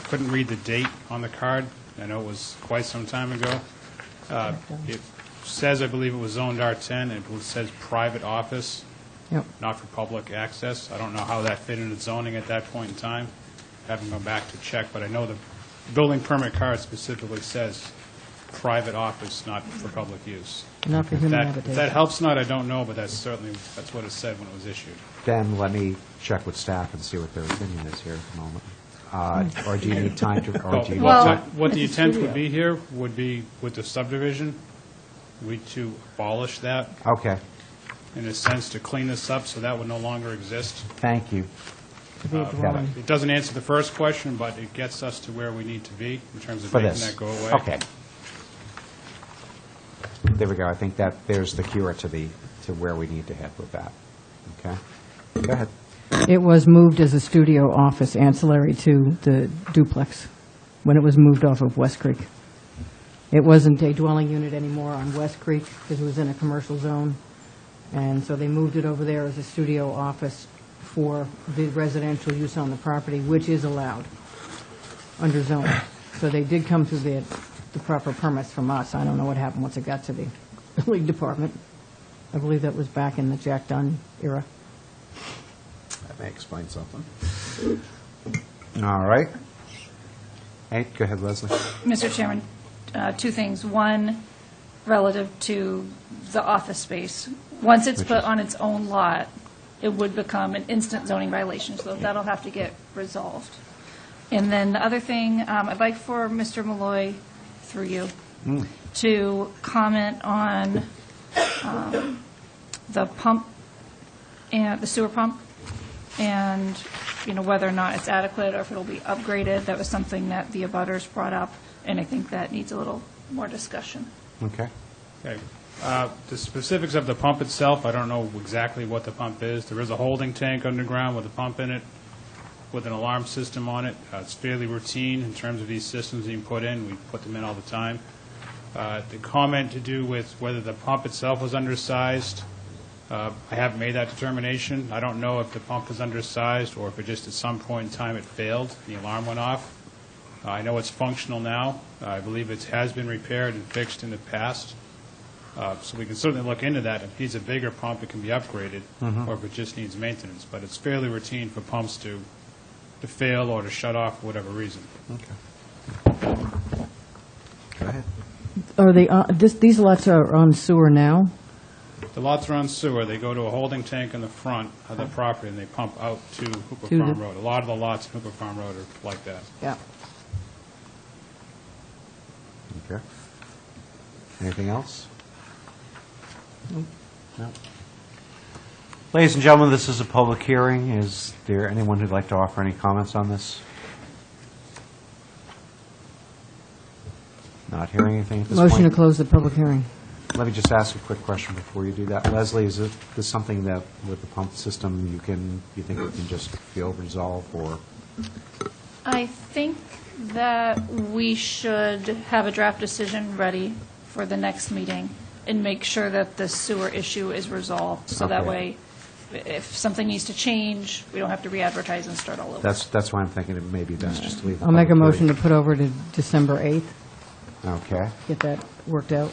[SPEAKER 5] couldn't read the date on the card. I know it was quite some time ago. It says, I believe it was zoned R10, and it says private office,
[SPEAKER 4] Yep.
[SPEAKER 5] not for public access. I don't know how that fit into zoning at that point in time. Haven't gone back to check, but I know the building permit card specifically says private office, not for public use.
[SPEAKER 4] Not for
[SPEAKER 5] If
[SPEAKER 4] human
[SPEAKER 5] that
[SPEAKER 4] habitation.
[SPEAKER 5] helps not, I don't know, but that's what it said when it was issued.
[SPEAKER 3] Then let me check with staff and see what their opinion is here at the moment. Or do you need time to, or do you need
[SPEAKER 2] Well-
[SPEAKER 3] time?
[SPEAKER 5] What the intent would be here would be with the subdivision, to abolish that,
[SPEAKER 3] Okay,
[SPEAKER 5] in a sense, to clean this up, so that would no longer exist.
[SPEAKER 3] thank you.
[SPEAKER 4] To be a dwelling.
[SPEAKER 5] It doesn't answer the first question, but it gets us to where we need to be in terms of
[SPEAKER 3] For
[SPEAKER 5] making
[SPEAKER 3] this.
[SPEAKER 5] that go away.
[SPEAKER 3] Okay. There we go. I think that there's the cure to where we need to head with that. Okay? Go ahead.
[SPEAKER 4] It was moved as a studio office ancillary to the duplex when it was moved off of West Creek. It wasn't a dwelling unit anymore on West Creek because it was in a commercial zone. And so they moved it over there as a studio office for the residential use on the property, which is allowed under zone. So they did come through the proper permits from us. I don't know what happened once it got to the building department. I believe that was back in the Jack Dunn era.
[SPEAKER 3] That may explain something. All right. Hey, go ahead, Leslie.
[SPEAKER 2] Mr. Chairman, 2 things. One, relative to the office space. Once it's put on its own lot, it would become an instant zoning violation, so that'll have to get resolved. And then the other thing, I'd like for Mr. Malloy, through you, to comment on the pump, and the sewer pump, and whether or not it's adequate or if it'll be upgraded. That was something that the abutters brought up, and I think that needs a little more discussion.
[SPEAKER 3] Okay.
[SPEAKER 11] Okay. The specifics of the pump itself, I don't know exactly what the pump is. There is a holding tank underground with a pump in it, with an alarm system on it. It's fairly routine in terms of these systems being put in. We put them in all the time. The comment to do with whether the pump itself was undersized, I haven't made that determination. I don't know if the pump is undersized or if it just at some point in time it failed, the alarm went off. I know it's functional now. I believe it has been repaired and fixed in the past. So we can certainly look into that. If it needs a bigger pump, it can be upgraded, or if it just needs maintenance. But it's fairly routine for pumps to fail or to shut off for whatever reason.
[SPEAKER 3] Okay. Go ahead.
[SPEAKER 4] Are they, these lots are on sewer now?
[SPEAKER 11] The lots are on sewer. They go to a holding tank in the front of the property, and they pump out to Hooper
[SPEAKER 4] To
[SPEAKER 11] Farm
[SPEAKER 4] the-
[SPEAKER 11] Road. A lot of the lots in Hooper Farm Road are like that.
[SPEAKER 4] Yeah.
[SPEAKER 3] Okay. Anything else? No. Ladies and gentlemen, this is a public hearing. Is there anyone who'd like to offer any comments on this? Not hearing anything at this point.
[SPEAKER 4] Motion to close the public hearing.
[SPEAKER 3] Let me just ask a quick question before you do that. Leslie, is this something that with the pump system you think we can just feel resolve, or?
[SPEAKER 2] I think that we should have a draft decision ready for the next meeting and make sure that the sewer issue is resolved. So that
[SPEAKER 3] Okay.
[SPEAKER 2] way, if something needs to change, we don't have to re-advertise and start all over.
[SPEAKER 3] That's why I'm thinking it may be best just to leave the
[SPEAKER 4] I'll make a
[SPEAKER 3] public
[SPEAKER 4] motion to put over to December 8th,
[SPEAKER 3] hearing. Okay.
[SPEAKER 4] get that worked out.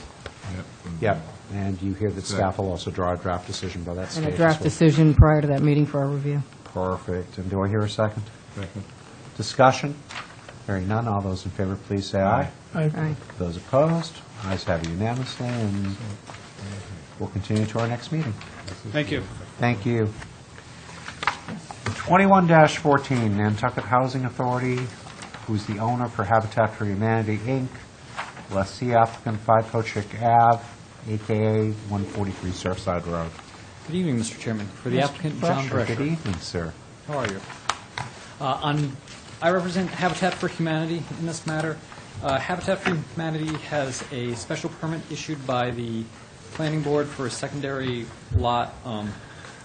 [SPEAKER 3] Yep. And you hear that staff will also draw a draft decision by that stage.
[SPEAKER 4] And a
[SPEAKER 3] as
[SPEAKER 4] draft
[SPEAKER 3] well.
[SPEAKER 4] decision prior to that meeting for our review.
[SPEAKER 3] Perfect. And do I hear a second?
[SPEAKER 6] Second.
[SPEAKER 3] Discussion? Hearing none. All those in favor, please say aye.
[SPEAKER 4] Aye.
[SPEAKER 3] Those opposed? Ayes have it unanimously, and we'll continue to our next meeting.
[SPEAKER 11] Thank you.
[SPEAKER 3] Thank you. 21-14, Nantucket Housing Authority, who's the owner for Habitat for Humanity, Inc., lessee applicant 5 Pochick Ave, a.k.a. 143 Surfside Road.
[SPEAKER 12] Good evening, Mr. Chairman. For the applicant, John
[SPEAKER 3] Fletcher,
[SPEAKER 12] Drescher.
[SPEAKER 3] good evening, sir.
[SPEAKER 12] How are you? I represent Habitat for Humanity in this matter. Habitat for Humanity has a special permit issued by the Planning Board for a secondary lot.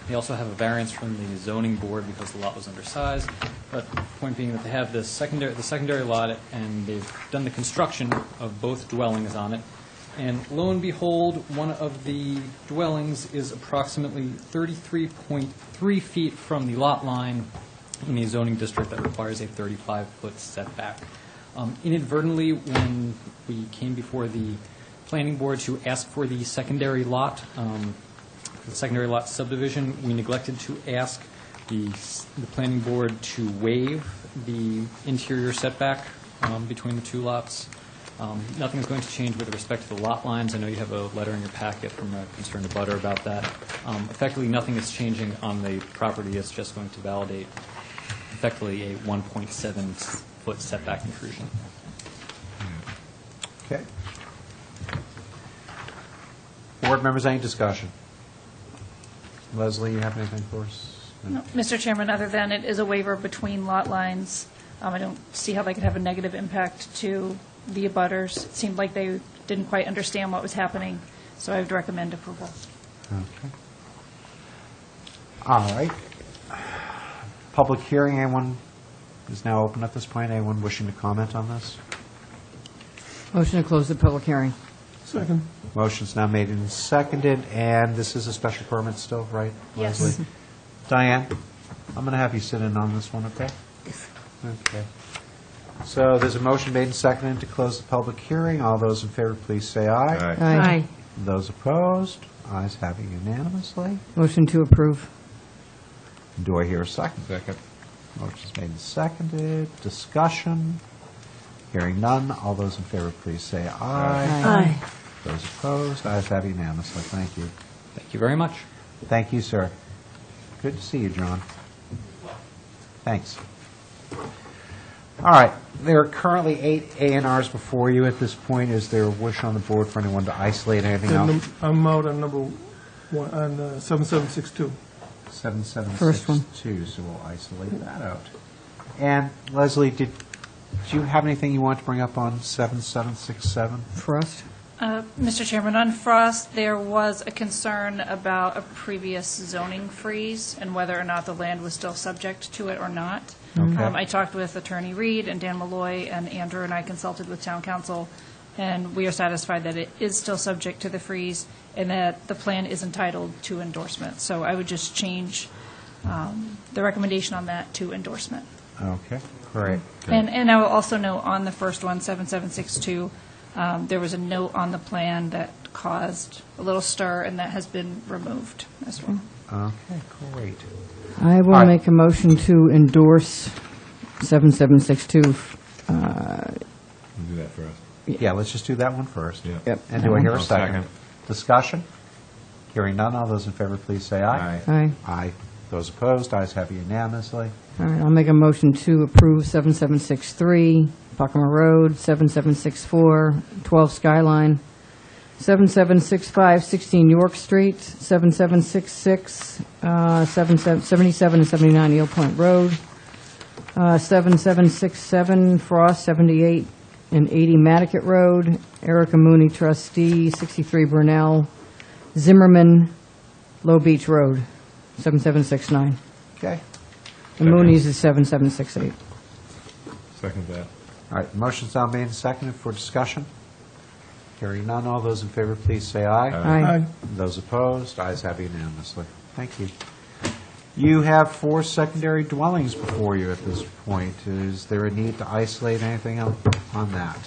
[SPEAKER 12] They also have a variance from the Zoning Board because the lot was undersized. But the point being that they have the secondary lot, and they've done the construction of both dwellings on it. And lo and behold, one of the dwellings is approximately 33.3 feet from the lot line in a zoning district that requires a 35-foot setback. Inadvertently, when we came before the Planning Board to ask for the secondary lot subdivision, we neglected to ask the Planning Board to waive the interior setback between the two lots. Nothing is going to change with respect to the lot lines. I know you have a letter in your packet from a concerned abutter about that. Effectively, nothing is changing on the property. It's just going to validate effectively a 1.7-foot setback intrusion.
[SPEAKER 3] Okay. Board members, any discussion? Leslie, you have anything for us?
[SPEAKER 2] No, Mr. Chairman, other than it is a waiver between lot lines, I don't see how they could have a negative impact to the abutters. It seemed like they didn't quite understand what was happening, so I would recommend approval.
[SPEAKER 3] Okay. All right. Public hearing, anyone is now open at this point? Anyone wishing to comment on this?
[SPEAKER 4] Motion to close the public hearing.
[SPEAKER 7] Second.
[SPEAKER 3] Motion's now made and seconded, and this is a special permit still, right,
[SPEAKER 2] Yes.
[SPEAKER 3] Leslie? Diane, I'm going to have you sit in on this one, okay? Okay. So there's a motion made and seconded to close the public hearing. All those in favor, please say aye.
[SPEAKER 4] Aye.
[SPEAKER 3] Those opposed? Ayes have it unanimously.
[SPEAKER 4] Motion to approve.
[SPEAKER 3] Do I hear a second?
[SPEAKER 6] Second.
[SPEAKER 3] Motion's made and seconded. Discussion. Hearing none. All those in favor, please say aye.
[SPEAKER 4] Aye.
[SPEAKER 3] Those opposed? Ayes have it unanimously. Thank you.
[SPEAKER 12] Thank you very much.
[SPEAKER 3] Thank you, sir. Good to see you, John. Thanks. All right. There are currently 8 A&Rs before you at this point. Is there a wish on the board for anyone to isolate anything else?
[SPEAKER 7] I'm out on number one, on 7762.
[SPEAKER 4] First one.
[SPEAKER 3] 7762, so we'll isolate that out. And Leslie, do you have anything you want to bring up on 7767?
[SPEAKER 4] Frost?
[SPEAKER 2] Mr. Chairman, on Frost, there was a concern about a previous zoning freeze and whether or not the land was still subject to it or not.
[SPEAKER 3] Okay.
[SPEAKER 2] I talked with Attorney Reed and Dan Malloy, and Andrew and I consulted with Town Council, and we are satisfied that it is still subject to the freeze and that the plan is entitled to endorsement. So I would just change the recommendation on that to endorsement.
[SPEAKER 3] Okay, great.
[SPEAKER 2] And I will also note on the first one, 7762, there was a note on the plan that caused a little stir, and that has been removed as well.
[SPEAKER 3] Okay, great.
[SPEAKER 4] I will
[SPEAKER 3] Aye.
[SPEAKER 4] make a motion to endorse 7762.
[SPEAKER 6] We'll do that first.
[SPEAKER 3] Yeah, let's just do that one first.
[SPEAKER 6] Yeah.
[SPEAKER 4] Yep.
[SPEAKER 3] And do I hear a
[SPEAKER 6] I'll
[SPEAKER 3] second?
[SPEAKER 6] second.
[SPEAKER 3] Discussion? Hearing none, all those in favor, please say aye.
[SPEAKER 6] Aye.
[SPEAKER 4] Aye.
[SPEAKER 3] Aye. Those opposed, ayes have unanimously.
[SPEAKER 4] All right, I'll make a motion to approve 7763, Buckham Road, 7764, 12 Skyline, 7765, 16 York Street, 7766, 77 and 79 Eel Point Road, 7767 Frost, 78 and 80 Matticat Road, Erica Mooney trustee, 63 Burnell, Zimmerman, Low Beach Road, 7769.
[SPEAKER 3] Okay.
[SPEAKER 4] And Mooney's is 7768.
[SPEAKER 6] Second that.
[SPEAKER 3] All right, motion's now made and seconded for discussion. Hearing none, all those in favor, please say aye.
[SPEAKER 4] Aye.
[SPEAKER 3] Those opposed, ayes have unanimously. Thank you. You have 4 secondary dwellings before you at this point. Is there a need to isolate anything on that?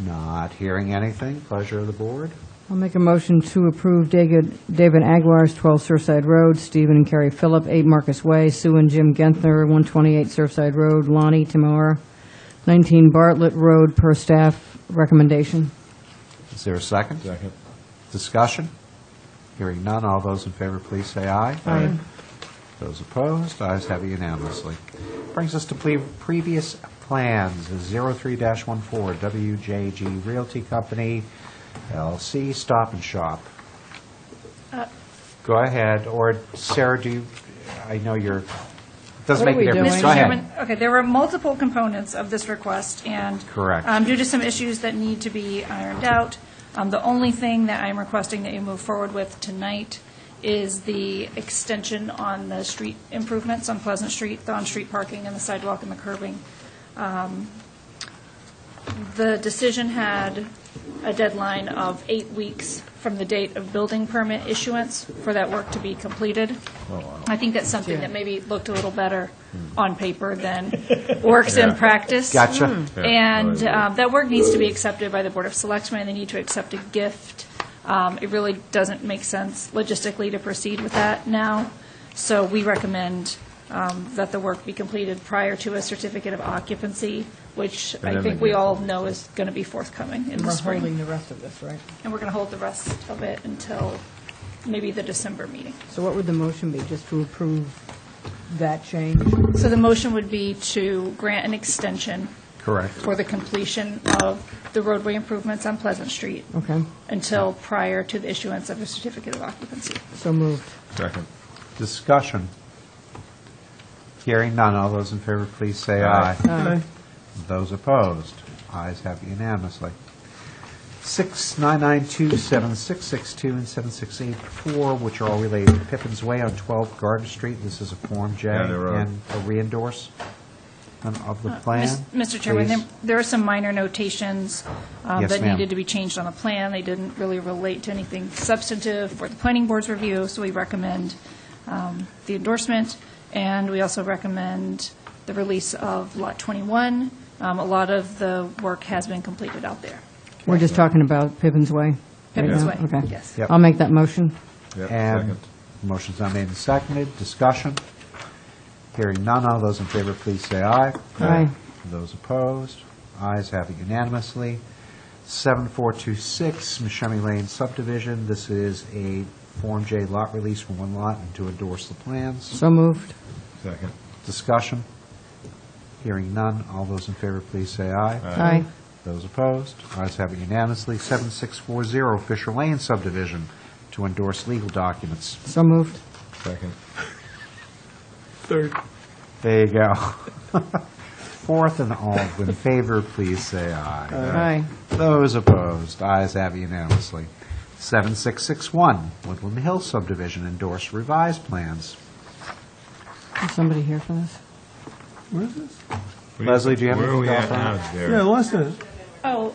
[SPEAKER 3] Not hearing anything. Pleasure of the board.
[SPEAKER 4] I'll make a motion to approve David Aguilar's 12 Surfside Road, Stephen and Carrie Phillip, 8 Marcus Way, Sue and Jim Genther, 128 Surfside Road, Lonnie Tamora, 19 Bartlett Road, per staff recommendation.
[SPEAKER 3] Is there a second?
[SPEAKER 6] Second.
[SPEAKER 3] Discussion? Hearing none, all those in favor, please say aye.
[SPEAKER 4] Aye.
[SPEAKER 3] Those opposed, ayes have unanimously. Brings us to previous plans, 03-14, WJG Realty Company, LLC, Stop and Shop. Go ahead, or Sarah, I know you're, doesn't
[SPEAKER 4] What
[SPEAKER 3] make
[SPEAKER 4] are
[SPEAKER 3] a
[SPEAKER 4] we
[SPEAKER 3] difference.
[SPEAKER 4] doing?
[SPEAKER 3] Go
[SPEAKER 2] Mr.
[SPEAKER 3] ahead.
[SPEAKER 2] Chairman, okay, there were multiple components of this request, and
[SPEAKER 3] Correct.
[SPEAKER 2] Due to some issues that need to be ironed out, the only thing that I'm requesting that you move forward with tonight is the extension on the street improvements on Pleasant Street, the on-street parking and the sidewalk and the curbing. The decision had a deadline of 8 weeks from the date of building permit issuance for that work to be completed. I think that's something that maybe looked a little better on paper than works in practice.
[SPEAKER 3] Gotcha.
[SPEAKER 2] And that work needs to be accepted by the Board of Selectmen, and they need to accept a gift. It really doesn't make sense logistically to proceed with that now. So we recommend that the work be completed prior to a certificate of occupancy, which I
[SPEAKER 6] then
[SPEAKER 2] think
[SPEAKER 6] the
[SPEAKER 2] we
[SPEAKER 6] gift.
[SPEAKER 2] all know is going to be forthcoming in the
[SPEAKER 4] We're
[SPEAKER 2] spring.
[SPEAKER 4] holding the rest of this, right?
[SPEAKER 2] And we're going to hold the rest of it until maybe the December meeting.
[SPEAKER 4] So what would the motion be, just to approve that change?
[SPEAKER 2] So the motion would be to grant an extension
[SPEAKER 3] Correct.
[SPEAKER 2] for the completion of the roadway improvements on Pleasant Street
[SPEAKER 4] Okay,
[SPEAKER 2] until prior to the issuance of a certificate of occupancy.
[SPEAKER 4] so moved.
[SPEAKER 6] Second.
[SPEAKER 3] Discussion. Hearing none, all those in favor, please say aye.
[SPEAKER 4] Aye.
[SPEAKER 3] Those opposed, ayes have unanimously. 6992, 7662, and 7684, which are all related to Pippin's Way on 12 Garden Street. This is a Form J
[SPEAKER 6] Yeah, they're,
[SPEAKER 3] and a re-endorse of the plan.
[SPEAKER 2] Mr. Chairman,
[SPEAKER 3] Please.
[SPEAKER 2] there are some minor notations
[SPEAKER 3] Yes,
[SPEAKER 2] that
[SPEAKER 3] ma'am.
[SPEAKER 2] needed to be changed on the plan. They didn't really relate to anything substantive for the planning board's review, so we recommend the endorsement, and we also recommend the release of Lot 21. A lot of the work has been completed out there.
[SPEAKER 4] We're just talking about Pippin's Way? right
[SPEAKER 2] Pippin's
[SPEAKER 4] now?
[SPEAKER 2] Way,
[SPEAKER 4] Okay.
[SPEAKER 2] yes.
[SPEAKER 3] Yep.
[SPEAKER 4] I'll make that motion.
[SPEAKER 6] Yep,
[SPEAKER 3] And
[SPEAKER 6] second.
[SPEAKER 3] motion's now made and seconded. Discussion. Hearing none, all those in favor, please say aye.
[SPEAKER 4] Aye.
[SPEAKER 3] Those opposed, ayes have it unanimously. 7426, Mashemmy Lane subdivision. This is a Form J lot release for one lot and to endorse the plans.
[SPEAKER 4] So moved.
[SPEAKER 6] Second.
[SPEAKER 3] Discussion. Hearing none, all those in favor, please say aye.
[SPEAKER 4] Aye.
[SPEAKER 3] Those opposed, ayes have it unanimously. 7640, Fisher Lane subdivision, to endorse legal documents.
[SPEAKER 4] So moved.
[SPEAKER 6] Second.
[SPEAKER 7] Third.
[SPEAKER 3] There you go. Fourth and all, in favor, please say aye.
[SPEAKER 4] Aye.
[SPEAKER 3] Those opposed, ayes have it unanimously. 7661, Woodland Hills subdivision, endorse revised plans.
[SPEAKER 4] Is somebody here for this?
[SPEAKER 7] Where is this?
[SPEAKER 3] Leslie, do you have
[SPEAKER 6] Where are we
[SPEAKER 3] anything to
[SPEAKER 6] at
[SPEAKER 3] offer?
[SPEAKER 6] now, Derek?
[SPEAKER 7] Yeah, the last one.
[SPEAKER 2] Oh,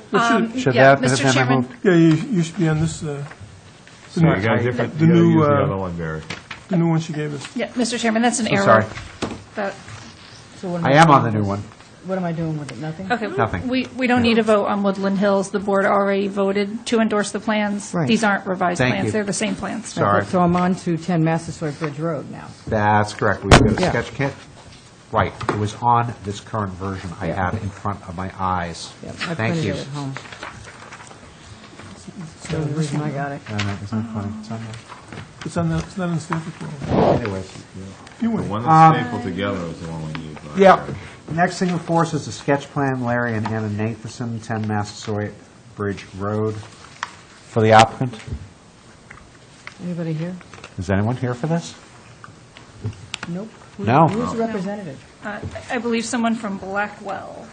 [SPEAKER 3] Should
[SPEAKER 2] yeah,
[SPEAKER 3] that have
[SPEAKER 2] Mr.
[SPEAKER 3] been
[SPEAKER 2] Chairman.
[SPEAKER 3] removed?
[SPEAKER 7] Yeah, you should be on this,
[SPEAKER 6] Sorry, you got a different,
[SPEAKER 7] The
[SPEAKER 6] you gotta
[SPEAKER 7] new,
[SPEAKER 6] use the
[SPEAKER 7] uh,
[SPEAKER 6] other one, Derek.
[SPEAKER 7] the new one she gave us.
[SPEAKER 2] Yeah, Mr. Chairman, that's an
[SPEAKER 3] So
[SPEAKER 2] error.
[SPEAKER 3] sorry.
[SPEAKER 2] That-
[SPEAKER 4] So what
[SPEAKER 3] I am on the new one.
[SPEAKER 4] What am I doing with it? Nothing?
[SPEAKER 2] Okay.
[SPEAKER 3] Nothing.
[SPEAKER 2] We don't need a vote on Woodland Hills. The board already voted to endorse the plans.
[SPEAKER 4] Right.
[SPEAKER 2] These aren't revised
[SPEAKER 3] Thank
[SPEAKER 2] plans.
[SPEAKER 3] you.
[SPEAKER 2] They're the same plans.
[SPEAKER 3] Sorry.
[SPEAKER 4] So I'm on to 10 Massasoit Bridge Road now.
[SPEAKER 3] That's correct. We've got a
[SPEAKER 4] Yeah.
[SPEAKER 3] sketch kit. Right. It was on this current version I have in front of my eyes.
[SPEAKER 4] Yep, I
[SPEAKER 3] Thank
[SPEAKER 4] printed
[SPEAKER 3] you.
[SPEAKER 4] it at home. So the reason I got it.
[SPEAKER 3] Isn't that funny? It's on
[SPEAKER 7] It's on the, it's not in the staff report.
[SPEAKER 3] there. Anyways.
[SPEAKER 7] You
[SPEAKER 6] The
[SPEAKER 7] went.
[SPEAKER 6] one that's stapled together is the one we need. right?
[SPEAKER 3] Yeah. Next thing before us is the sketch plan, Larry and Anna Nathanson, 10 Massasoit Bridge Road. For the applicant,
[SPEAKER 4] Anybody here?
[SPEAKER 3] is anyone here for this?
[SPEAKER 4] Nope.
[SPEAKER 3] No.
[SPEAKER 4] Who's the representative?
[SPEAKER 2] I believe someone from Blackwell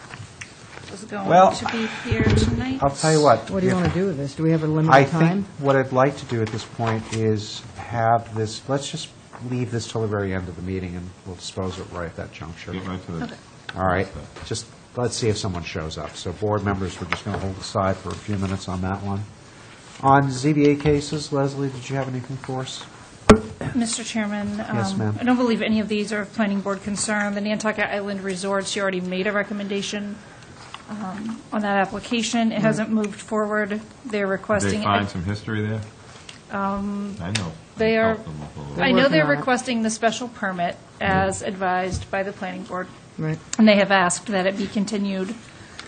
[SPEAKER 2] is
[SPEAKER 3] Well,
[SPEAKER 2] going to be here tonight.
[SPEAKER 3] I'll tell you what.
[SPEAKER 4] What do you want to do with this? Do we have a
[SPEAKER 3] I
[SPEAKER 4] limited
[SPEAKER 3] think
[SPEAKER 4] time?
[SPEAKER 3] what I'd like to do at this point is have this, let's just leave this till the very end of the meeting, and we'll dispose of it right at that juncture.
[SPEAKER 6] Get right to the.
[SPEAKER 3] All right, just, let's see if someone shows up. So board members, we're just going to hold aside for a few minutes on that one. On ZBA cases, Leslie, did you have anything for us?
[SPEAKER 2] Mr. Chairman.
[SPEAKER 3] Yes, ma'am.
[SPEAKER 2] I don't believe any of these are of planning board concern. The Nantucket Island Resorts, you already made a recommendation on that application. It hasn't moved forward. They're
[SPEAKER 6] Did
[SPEAKER 2] requesting.
[SPEAKER 6] they find some history there? I know.
[SPEAKER 2] They
[SPEAKER 6] I
[SPEAKER 2] are-
[SPEAKER 6] helped them with a little.
[SPEAKER 4] They're
[SPEAKER 2] I know they're
[SPEAKER 4] working on it.
[SPEAKER 2] requesting the special permit as advised by the planning board.
[SPEAKER 4] Right.
[SPEAKER 2] And they have asked that it be continued,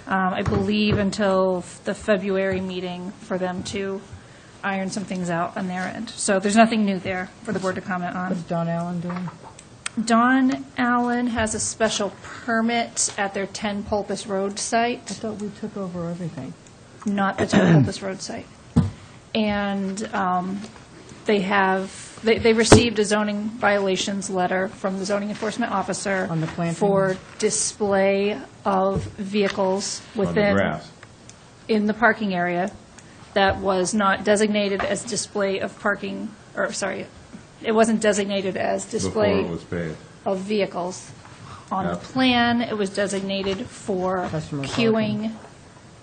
[SPEAKER 2] I believe, until the February meeting for them to iron some things out on their end. So there's nothing new there for the board to comment
[SPEAKER 4] What's
[SPEAKER 2] on.
[SPEAKER 4] Don Allen doing?
[SPEAKER 2] Don Allen has a special permit at their 10 Pulpus Road
[SPEAKER 4] I
[SPEAKER 2] site,
[SPEAKER 4] thought we took over everything.
[SPEAKER 2] not the 10 Pulpus Road site. And they received a zoning violations letter from the zoning enforcement officer
[SPEAKER 4] On the planting?
[SPEAKER 2] for display of vehicles
[SPEAKER 6] On the
[SPEAKER 2] within,
[SPEAKER 6] grass.
[SPEAKER 2] in the parking area that was not designated as display of parking, or, sorry, it wasn't designated as
[SPEAKER 6] Before
[SPEAKER 2] display
[SPEAKER 6] it was paved.
[SPEAKER 2] of vehicles. On the
[SPEAKER 6] Yep.
[SPEAKER 2] plan, it was designated for
[SPEAKER 4] Customer
[SPEAKER 2] queuing,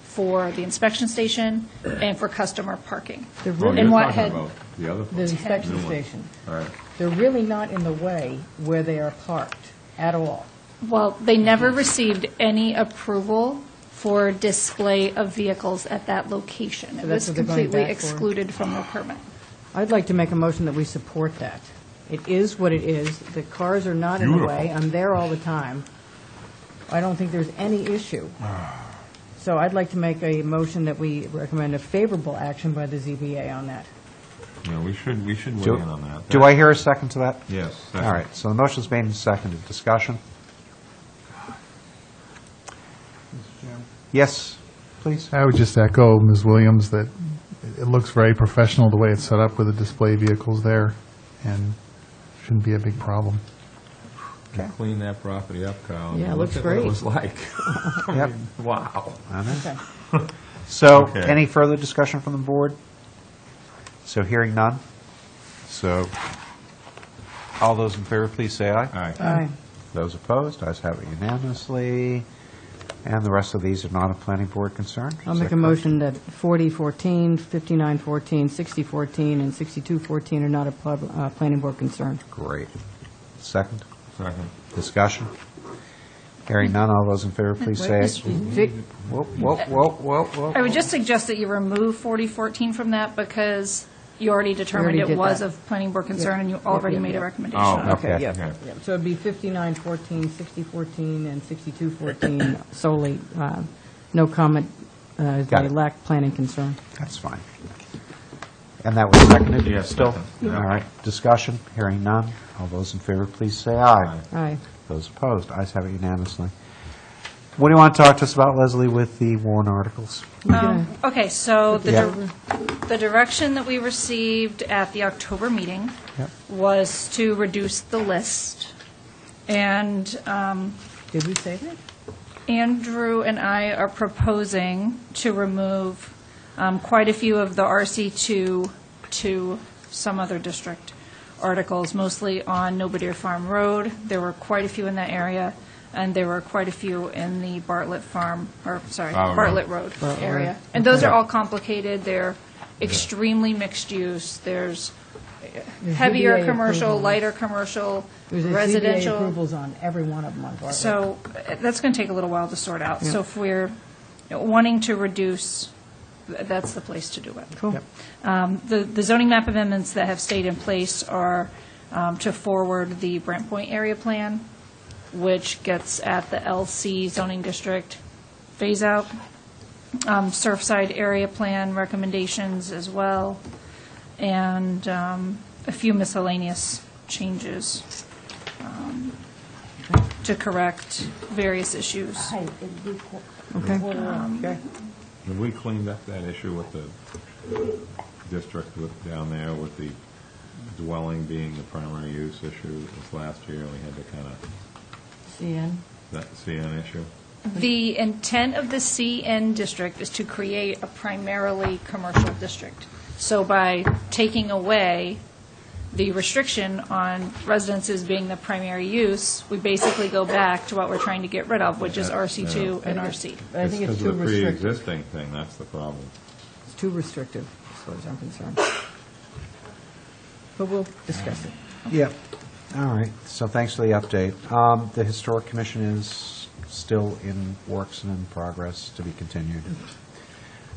[SPEAKER 2] for the inspection station, and for customer parking.
[SPEAKER 4] They're
[SPEAKER 6] Oh,
[SPEAKER 4] really,
[SPEAKER 2] And
[SPEAKER 6] you're
[SPEAKER 2] what
[SPEAKER 6] talking
[SPEAKER 2] had-
[SPEAKER 6] about the other
[SPEAKER 4] the
[SPEAKER 6] place.
[SPEAKER 4] inspection
[SPEAKER 6] New one.
[SPEAKER 4] station.
[SPEAKER 6] All right.
[SPEAKER 4] They're really not in the way where they are parked at all.
[SPEAKER 2] Well, they never received any approval for display of vehicles at that location.
[SPEAKER 4] So
[SPEAKER 2] It
[SPEAKER 4] that's
[SPEAKER 2] was
[SPEAKER 4] what they're going
[SPEAKER 2] completely
[SPEAKER 4] back for?
[SPEAKER 2] excluded from the permit.
[SPEAKER 4] I'd like to make a motion that we support that. It is what it is. The cars are not in the way.
[SPEAKER 6] Beautiful.
[SPEAKER 4] I'm there all the time. I don't think there's any issue. So I'd like to make a motion that we recommend a favorable action by the ZBA on that.
[SPEAKER 6] Yeah, we should weigh
[SPEAKER 3] Do
[SPEAKER 6] in on that.
[SPEAKER 3] do I hear a second to that?
[SPEAKER 6] Yes.
[SPEAKER 3] All right, so the motion's made and seconded. Discussion? Yes, please.
[SPEAKER 13] I would just echo Ms. Williams that it looks very professional the way it's set up with the display vehicles there, and shouldn't be a big problem.
[SPEAKER 6] Clean that property up, Kyle.
[SPEAKER 4] Yeah, it
[SPEAKER 6] Look
[SPEAKER 4] looks
[SPEAKER 6] at what
[SPEAKER 4] great.
[SPEAKER 6] it was like. I
[SPEAKER 3] Yep.
[SPEAKER 6] mean, wow.
[SPEAKER 3] I know.
[SPEAKER 4] Okay.
[SPEAKER 3] So,
[SPEAKER 6] Okay.
[SPEAKER 3] any further discussion from the board? So hearing none. So, all those in favor, please say aye.
[SPEAKER 6] All right.
[SPEAKER 4] Aye.
[SPEAKER 3] Those opposed, ayes have it unanimously. And the rest of these are not a planning board concern.
[SPEAKER 4] I'll
[SPEAKER 3] Is
[SPEAKER 4] make
[SPEAKER 3] that
[SPEAKER 4] a
[SPEAKER 3] correct?
[SPEAKER 4] motion that 4014, 5914, 6014, and 6214 are not a planning board concern.
[SPEAKER 3] Great. Second,
[SPEAKER 6] Second.
[SPEAKER 3] discussion. Hearing none, all those in favor, please say aye.
[SPEAKER 4] Vic,
[SPEAKER 3] Whoa, whoa, whoa, whoa, whoa.
[SPEAKER 2] I would just suggest that you remove 4014 from that because you already determined
[SPEAKER 4] already
[SPEAKER 2] it
[SPEAKER 4] did
[SPEAKER 2] was
[SPEAKER 4] that.
[SPEAKER 2] of planning board concern
[SPEAKER 4] Yep.
[SPEAKER 2] and you
[SPEAKER 4] Yep,
[SPEAKER 2] already
[SPEAKER 4] yep,
[SPEAKER 2] made a
[SPEAKER 4] yep.
[SPEAKER 2] recommendation.
[SPEAKER 6] Oh,
[SPEAKER 2] on it.
[SPEAKER 3] Okay.
[SPEAKER 4] yeah.
[SPEAKER 6] Okay.
[SPEAKER 4] Yeah. So it'd be 5914, 6014, and 6214 solely, no comment,
[SPEAKER 3] Got
[SPEAKER 4] they
[SPEAKER 3] it.
[SPEAKER 4] lack planning concern.
[SPEAKER 3] That's fine. And that was seconded?
[SPEAKER 6] Yes,
[SPEAKER 3] Still?
[SPEAKER 6] second. Yeah.
[SPEAKER 3] All right, discussion, hearing none. All those in favor, please say aye.
[SPEAKER 4] Aye.
[SPEAKER 3] Those opposed, ayes have it unanimously. What do you want to talk to us about, Leslie, with the warrant articles?
[SPEAKER 2] Okay, so
[SPEAKER 3] Yeah.
[SPEAKER 2] the direction that we received at the October meeting was to reduce the list. And
[SPEAKER 4] Did we say that?
[SPEAKER 2] Andrew and I are proposing to remove quite a few of the RC2 to some other district articles, mostly on Nobodere Farm Road. There were quite a few in that area, and there were quite a few in the Bartlett Road area. And those are all complicated. They're extremely mixed use. There's heavier
[SPEAKER 4] ZBA
[SPEAKER 2] commercial,
[SPEAKER 4] approvals.
[SPEAKER 2] lighter commercial,
[SPEAKER 4] There's a ZBA
[SPEAKER 2] residential.
[SPEAKER 4] approvals on every one of them on Bartlett.
[SPEAKER 2] So that's going to take a little while to sort out. So if we're wanting to reduce, that's the place to do it.
[SPEAKER 4] Cool.
[SPEAKER 2] The zoning map amendments that have stayed in place are to forward the Brent Point area plan, which gets at the LC zoning district phase out. Surfside area plan recommendations as well, and a few miscellaneous changes to correct various issues.
[SPEAKER 4] Okay.
[SPEAKER 6] Have we cleaned up that issue with the district down there with the dwelling being the primary use issue this last year? We had to kind of,
[SPEAKER 4] CN.
[SPEAKER 6] that CN issue?
[SPEAKER 2] The intent of the CN district is to create a primarily commercial district. So by taking away the restriction on residences being the primary use, we basically go back to what we're trying to get rid of, which is RC2 and RC.
[SPEAKER 4] But I think it's
[SPEAKER 6] because
[SPEAKER 4] too
[SPEAKER 6] of the
[SPEAKER 4] restrictive.
[SPEAKER 6] pre-existing thing, that's the problem.
[SPEAKER 4] It's too restrictive, as far as I'm concerned. But we'll discuss it.
[SPEAKER 3] Yeah. All right. So thanks for the update. The Historic Commission is still in works and in progress to be continued.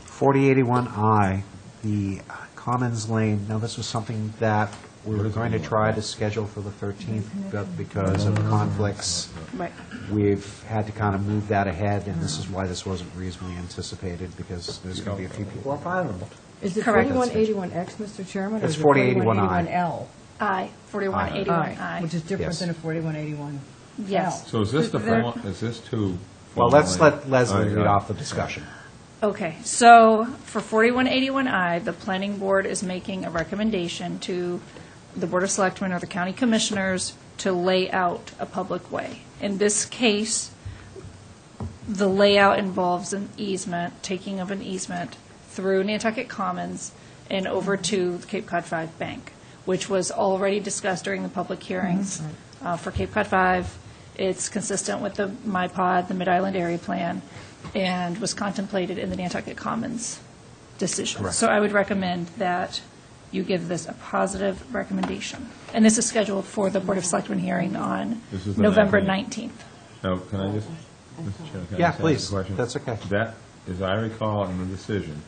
[SPEAKER 3] 4081I, the Commons Lane. Now, this was something that we were going to try to schedule for the 13th, but because of conflicts,
[SPEAKER 2] Right.
[SPEAKER 3] we've had to kind of move that ahead, and this is why this wasn't reasonably anticipated, because there's going to be a few people available.
[SPEAKER 4] Is it
[SPEAKER 2] Correct.
[SPEAKER 4] 4181X, Mr. Chairman?
[SPEAKER 3] It's
[SPEAKER 4] Or is it
[SPEAKER 3] 4081I.
[SPEAKER 4] 4181L?
[SPEAKER 2] 4181I.
[SPEAKER 4] Which is different
[SPEAKER 3] Yes.
[SPEAKER 4] than a 4181.
[SPEAKER 2] Yes.
[SPEAKER 6] So is this the,
[SPEAKER 2] There-
[SPEAKER 6] is this too?
[SPEAKER 3] Well, let's let
[SPEAKER 6] formally-
[SPEAKER 3] Leslie
[SPEAKER 6] Oh,
[SPEAKER 3] lead
[SPEAKER 6] yeah.
[SPEAKER 3] off the discussion.
[SPEAKER 2] Okay, so for 4181I, the planning board is making a recommendation to the Board of Selectmen or the county commissioners to lay out a public way. In this case, the layout involves an easement, taking of an easement through Nantucket Commons and over to the Cape Cod 5 Bank, which was already discussed during the public hearings for Cape Cod 5. It's consistent with the MIPOD, the Mid-Island Area Plan, and was contemplated in the Nantucket Commons decision.
[SPEAKER 3] Correct.
[SPEAKER 2] So I would recommend that you give this a positive recommendation. And this is scheduled for the Board of Selectmen hearing on
[SPEAKER 6] This is the
[SPEAKER 2] November
[SPEAKER 6] 19th.
[SPEAKER 2] 19th.
[SPEAKER 6] Now, can I just, Mr. Chairman, can I
[SPEAKER 3] Yeah,
[SPEAKER 6] just ask a
[SPEAKER 3] please.
[SPEAKER 6] question?
[SPEAKER 3] That's okay.
[SPEAKER 6] That, as I recall in the decision,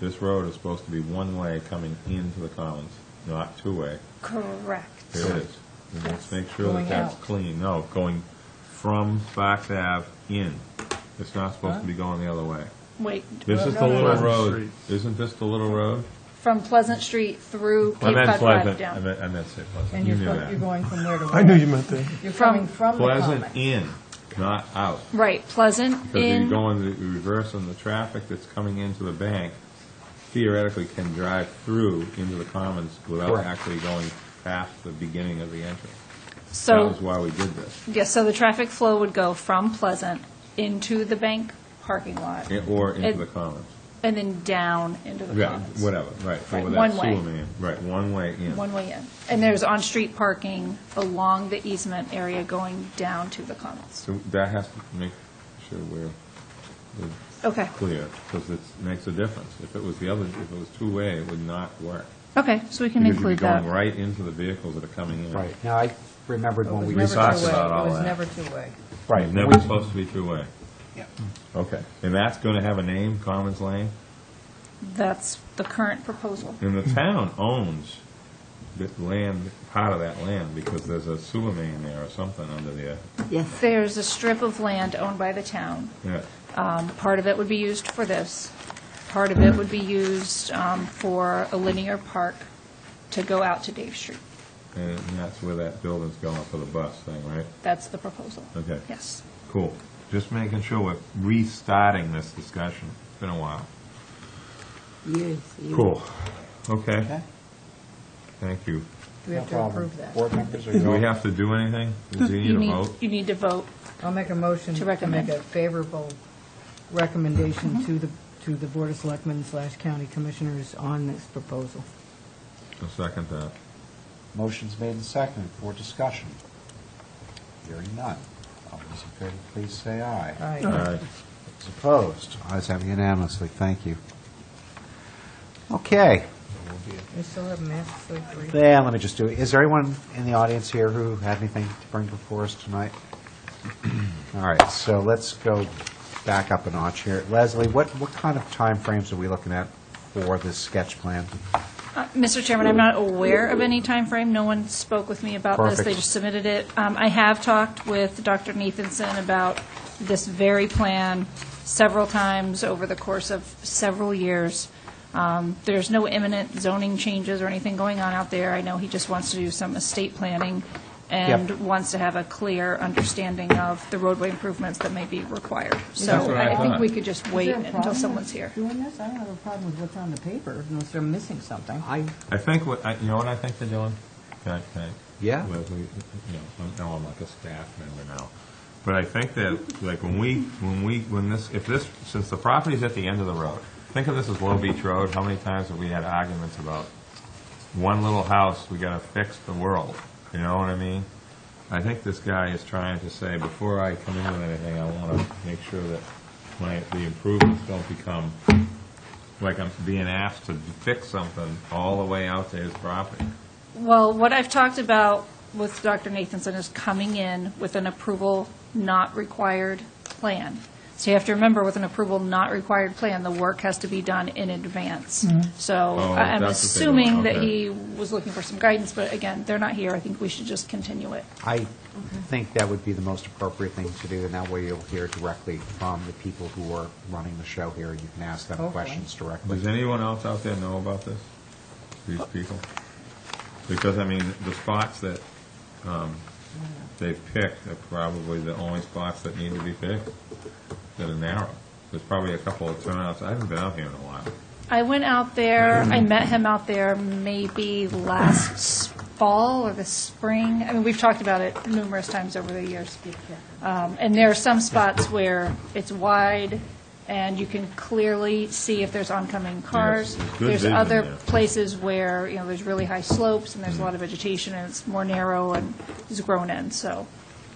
[SPEAKER 6] this road is supposed to be one-way coming into the commons, not two-way.
[SPEAKER 2] Correct.
[SPEAKER 6] Here it is. And let's make sure
[SPEAKER 4] Going
[SPEAKER 6] that that's
[SPEAKER 4] out.
[SPEAKER 6] clean. No, going from Fox Ave in. It's not supposed to be going the other way.
[SPEAKER 2] Wait,
[SPEAKER 6] This is the little road. Isn't this the little road?
[SPEAKER 2] from Pleasant Street through
[SPEAKER 6] I
[SPEAKER 2] Cape
[SPEAKER 6] meant
[SPEAKER 2] Cod Drive
[SPEAKER 6] Pleasant.
[SPEAKER 2] down.
[SPEAKER 6] I meant say Pleasant.
[SPEAKER 4] And
[SPEAKER 6] You
[SPEAKER 4] you're
[SPEAKER 6] knew
[SPEAKER 4] from-
[SPEAKER 6] that.
[SPEAKER 4] you're going from where to where?
[SPEAKER 7] I knew you meant that.
[SPEAKER 4] You're coming from the
[SPEAKER 6] Pleasant
[SPEAKER 4] common.
[SPEAKER 6] in, not out.
[SPEAKER 2] Right, Pleasant
[SPEAKER 6] Because if you're
[SPEAKER 2] in,
[SPEAKER 6] going the reverse on the traffic that's coming into the bank, theoretically can drive through into the commons without
[SPEAKER 3] Correct.
[SPEAKER 6] actually going past the beginning of the entrance. That
[SPEAKER 2] so,
[SPEAKER 6] was why we did this.
[SPEAKER 2] yes, so the traffic flow would go from Pleasant into the bank parking lot,
[SPEAKER 6] Or into
[SPEAKER 2] It-
[SPEAKER 6] the commons.
[SPEAKER 2] and then down into the
[SPEAKER 6] Yeah,
[SPEAKER 2] commons.
[SPEAKER 6] whatever, right.
[SPEAKER 2] Right,
[SPEAKER 6] Over that
[SPEAKER 2] one way.
[SPEAKER 6] sewer main. Right, one way in.
[SPEAKER 2] One way in. And there's on-street parking along the easement area going down to the commons.
[SPEAKER 6] So that has to make sure we're
[SPEAKER 2] Okay,
[SPEAKER 6] clear, because it makes a difference. If it was the other, if it was two-way, it would not work.
[SPEAKER 2] okay, so we can
[SPEAKER 6] Because
[SPEAKER 2] include
[SPEAKER 6] you'd be
[SPEAKER 2] that.
[SPEAKER 6] going right into the vehicles that are coming in.
[SPEAKER 3] Right. Now, I remembered
[SPEAKER 4] It
[SPEAKER 3] when
[SPEAKER 4] was
[SPEAKER 3] we
[SPEAKER 4] never
[SPEAKER 6] talked
[SPEAKER 4] two-way.
[SPEAKER 6] about all
[SPEAKER 4] It was
[SPEAKER 6] that.
[SPEAKER 4] never two-way.
[SPEAKER 3] Right.
[SPEAKER 6] It's never
[SPEAKER 3] we-
[SPEAKER 6] supposed to be two-way.
[SPEAKER 3] Yeah.
[SPEAKER 6] Okay. And that's going to have a name, Commons Lane?
[SPEAKER 2] That's the current proposal.
[SPEAKER 6] And the town owns the land, part of that land, because there's a sewer main there or something under there.
[SPEAKER 2] There's a strip of land owned by the town.
[SPEAKER 6] Yeah.
[SPEAKER 2] Part of it would be used for this. Part of it would be used for a linear park to go out to Dave Street.
[SPEAKER 6] And that's where that building's going for the bus thing, right?
[SPEAKER 2] That's the proposal.
[SPEAKER 6] Okay.
[SPEAKER 2] Yes.
[SPEAKER 6] Cool. Just making sure we're restarting this discussion. It's been a while.
[SPEAKER 4] Yes.
[SPEAKER 6] Cool. Okay.
[SPEAKER 3] Okay.
[SPEAKER 6] Thank you.
[SPEAKER 4] Do we have to approve that?
[SPEAKER 3] Board members, are
[SPEAKER 6] Do we
[SPEAKER 3] you
[SPEAKER 6] have to do anything? Does he need a vote?
[SPEAKER 2] You need to vote.
[SPEAKER 4] I'll make a motion
[SPEAKER 2] To
[SPEAKER 4] to
[SPEAKER 2] recommend.
[SPEAKER 4] make a favorable recommendation to the Board of Selectmen / County Commissioners on this proposal.
[SPEAKER 6] I'll second that.
[SPEAKER 3] Motion's made and seconded for discussion. Hearing none. All those in favor, please say aye.
[SPEAKER 4] Aye.
[SPEAKER 6] All right.
[SPEAKER 3] Those opposed? Ayes have unanimously. Thank you. Okay.
[SPEAKER 4] We still have mass surgery.
[SPEAKER 3] Then, let me just do it. Is there anyone in the audience here who had anything to bring before us tonight? All right, so let's go back up a notch here. Leslie, what kind of timeframes are we looking at for this sketch plan?
[SPEAKER 2] Mr. Chairman, I'm not aware of any time frame. No one spoke with me about this.
[SPEAKER 3] Perfect.
[SPEAKER 2] They just submitted it. I have talked with Dr. Nathanson about this very plan several times over the course of several years. There's no imminent zoning changes or anything going on out there. I know he just wants to do some estate planning and
[SPEAKER 3] Yep.
[SPEAKER 2] wants to have a clear understanding of the roadway improvements that may be required.
[SPEAKER 6] That's
[SPEAKER 2] So
[SPEAKER 6] what I
[SPEAKER 2] I think
[SPEAKER 6] thought.
[SPEAKER 2] we could just wait until someone's here.
[SPEAKER 4] Doing this? I don't have a problem with what's on the paper unless they're missing something.
[SPEAKER 6] I think, you know what I think they're doing? Can I?
[SPEAKER 3] Yeah.
[SPEAKER 6] Leslie, no, I'm like a staff member now. But I think that, like, since the property's at the end of the road, think of this as Low Beach Road. How many times have we had arguments about one little house, we gotta fix the world? You know what I mean? I think this guy is trying to say, before I come in with anything, I want to make sure that the improvements don't become, like I'm being asked to fix something all the way out to his property.
[SPEAKER 2] Well, what I've talked about with Dr. Nathanson is coming in with an approval not required plan. So you have to remember, with an approval not required plan, the work has to be done in advance. So I'm
[SPEAKER 6] that's what they
[SPEAKER 2] assuming
[SPEAKER 6] want,
[SPEAKER 2] that
[SPEAKER 6] okay.
[SPEAKER 2] he was looking for some guidance, but again, they're not here. I think we should just continue it.
[SPEAKER 3] I think that would be the most appropriate thing to do, and that way you'll hear directly from the people who are running the show here, and you can ask them
[SPEAKER 4] Okay.
[SPEAKER 3] questions directly.
[SPEAKER 6] Does anyone else out there know about this, these people? Because, I mean, the spots that they've picked are probably the only spots that need to be picked that are narrow. There's probably a couple of turnouts. I haven't been out here in a while.
[SPEAKER 2] I went out there, I met him out there maybe last fall or the spring. I mean, we've talked about it numerous times over the years. And there are some spots where it's wide and you can clearly see if there's oncoming cars.
[SPEAKER 6] Yes, there's good
[SPEAKER 2] There's
[SPEAKER 6] vision
[SPEAKER 2] other
[SPEAKER 6] there.
[SPEAKER 2] places where, there's really high slopes and there's a lot of vegetation and it's more narrow and it's grown in. So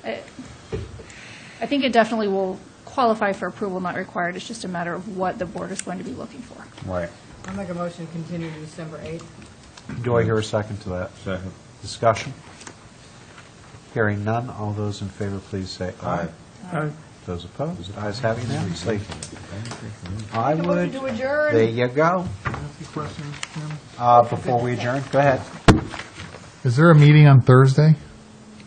[SPEAKER 2] I think it definitely will qualify for approval not required. It's just a matter of what the board is going to be looking for.
[SPEAKER 3] Right.
[SPEAKER 4] I'll make a motion to continue to December 8th.
[SPEAKER 3] Do I hear a second to that?
[SPEAKER 6] Second.
[SPEAKER 3] Discussion? Hearing none, all those in favor, please say aye.
[SPEAKER 7] Aye.
[SPEAKER 3] Those opposed? Ayes have unanimously. I
[SPEAKER 4] Motion
[SPEAKER 3] would,
[SPEAKER 4] to adjourn.
[SPEAKER 3] there you go.
[SPEAKER 13] Question, Jim?
[SPEAKER 3] Before we adjourn, go ahead.
[SPEAKER 13] Is there a meeting on Thursday?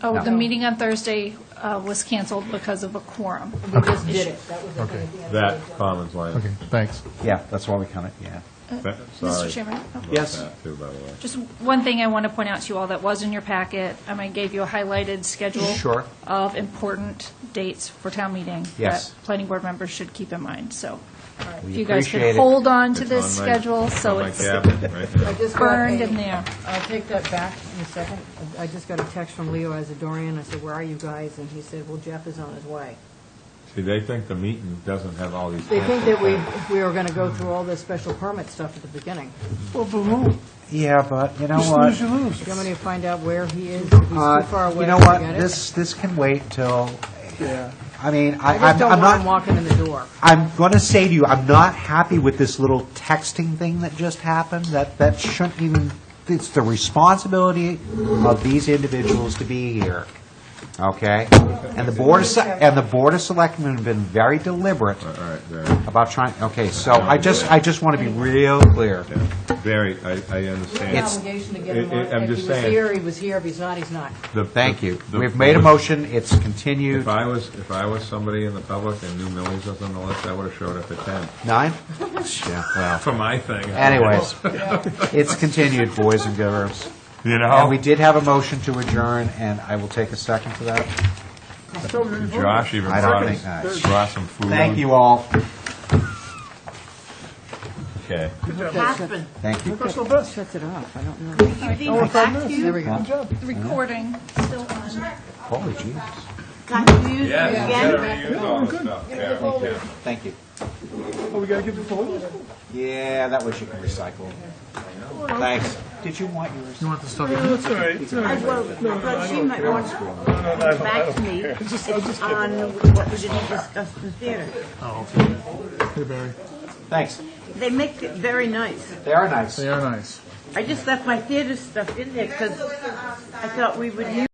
[SPEAKER 2] Oh,
[SPEAKER 3] No.
[SPEAKER 2] the meeting on Thursday was canceled because of a quorum.
[SPEAKER 4] We just did it. That was the
[SPEAKER 13] Okay.
[SPEAKER 4] thing.
[SPEAKER 6] That Commons Way.
[SPEAKER 13] Okay, thanks.
[SPEAKER 3] Yeah, that's why we kind of, yeah.
[SPEAKER 6] Sorry.
[SPEAKER 2] Mr. Chairman?
[SPEAKER 6] about
[SPEAKER 3] Yes.
[SPEAKER 6] that, too, by the way.
[SPEAKER 2] Just one thing I want to point out to you all that was in your packet. I gave you a highlighted schedule
[SPEAKER 3] Sure.
[SPEAKER 2] of important dates for town meeting
[SPEAKER 3] Yes.
[SPEAKER 2] that planning board members should keep in mind. So if
[SPEAKER 3] We
[SPEAKER 2] you guys could
[SPEAKER 3] appreciate it.
[SPEAKER 2] hold on to
[SPEAKER 6] It's
[SPEAKER 2] this
[SPEAKER 6] on my-
[SPEAKER 2] schedule so
[SPEAKER 6] on my
[SPEAKER 2] it's
[SPEAKER 6] cabinet right now.
[SPEAKER 4] I just got
[SPEAKER 2] burned
[SPEAKER 4] a-
[SPEAKER 2] in there.
[SPEAKER 4] I'll take that back in a second. I just got a text from Leo Asadorian. I said, "Where are you guys?" And he said, "Well, Jeff is on his way."
[SPEAKER 6] See, they think the meeting doesn't have all these.
[SPEAKER 4] They think that we were going to go through all this special permit stuff at the beginning.
[SPEAKER 7] Well, for who?
[SPEAKER 3] Yeah, but you know
[SPEAKER 7] As soon
[SPEAKER 3] what?
[SPEAKER 7] as you lose.
[SPEAKER 4] Do you want me to find out where he is? If he's too far away,
[SPEAKER 3] You know
[SPEAKER 4] to
[SPEAKER 3] what?
[SPEAKER 4] get it?
[SPEAKER 3] This can wait till,
[SPEAKER 7] Yeah.
[SPEAKER 3] I mean,
[SPEAKER 4] I just don't
[SPEAKER 3] I'm
[SPEAKER 4] want him
[SPEAKER 3] not,
[SPEAKER 4] walking in the door.
[SPEAKER 3] I'm going to say to you, I'm not happy with this little texting thing that just happened. That shouldn't even, it's the responsibility of these individuals to be here. Okay? And the Board of Selectmen have been very deliberate
[SPEAKER 6] All right, Barry.
[SPEAKER 3] about trying, okay, so I just want to be real clear.
[SPEAKER 6] Barry, I
[SPEAKER 4] We have
[SPEAKER 6] understand.
[SPEAKER 4] an obligation to get him
[SPEAKER 6] I'm
[SPEAKER 4] on. If
[SPEAKER 6] just
[SPEAKER 4] he was
[SPEAKER 6] saying.
[SPEAKER 4] here, he was here. If he's not, he's not.
[SPEAKER 3] Thank you. We've made a motion, it's continued.
[SPEAKER 6] If I was somebody in the public and knew Millie's was on the list, I would have showed up at 10.
[SPEAKER 3] 9? Yeah, well.
[SPEAKER 6] For my thing.
[SPEAKER 3] Anyways, it's continued, boys and girls.
[SPEAKER 6] You know?
[SPEAKER 3] And we did have a motion to adjourn, and I will take a second to that.
[SPEAKER 6] Josh even
[SPEAKER 3] I don't
[SPEAKER 6] brought
[SPEAKER 3] think that.
[SPEAKER 6] brought some food.
[SPEAKER 3] Thank you all.
[SPEAKER 6] Okay.
[SPEAKER 14] Aspen.
[SPEAKER 3] Thank you.
[SPEAKER 7] Personal best.
[SPEAKER 4] Shuts it off, I don't know.
[SPEAKER 14] You think I got you?
[SPEAKER 4] There we go.
[SPEAKER 2] The recording still on.
[SPEAKER 3] Holy jeez.
[SPEAKER 14] Got to use it again?
[SPEAKER 3] Thank you.
[SPEAKER 7] Oh, we got to give the folders?
[SPEAKER 3] Yeah, that way you can recycle. Thanks. Did you want yours?
[SPEAKER 13] You want the stuff?
[SPEAKER 7] That's all right. It's all right.
[SPEAKER 14] But she might want to come back to me. It's on what we didn't discuss in the theater.
[SPEAKER 13] Oh, okay. Hey, Barry.
[SPEAKER 3] Thanks.
[SPEAKER 14] They make it very nice.
[SPEAKER 3] They are nice.
[SPEAKER 13] They are nice.
[SPEAKER 14] I just left my theater stuff in there because I thought we would use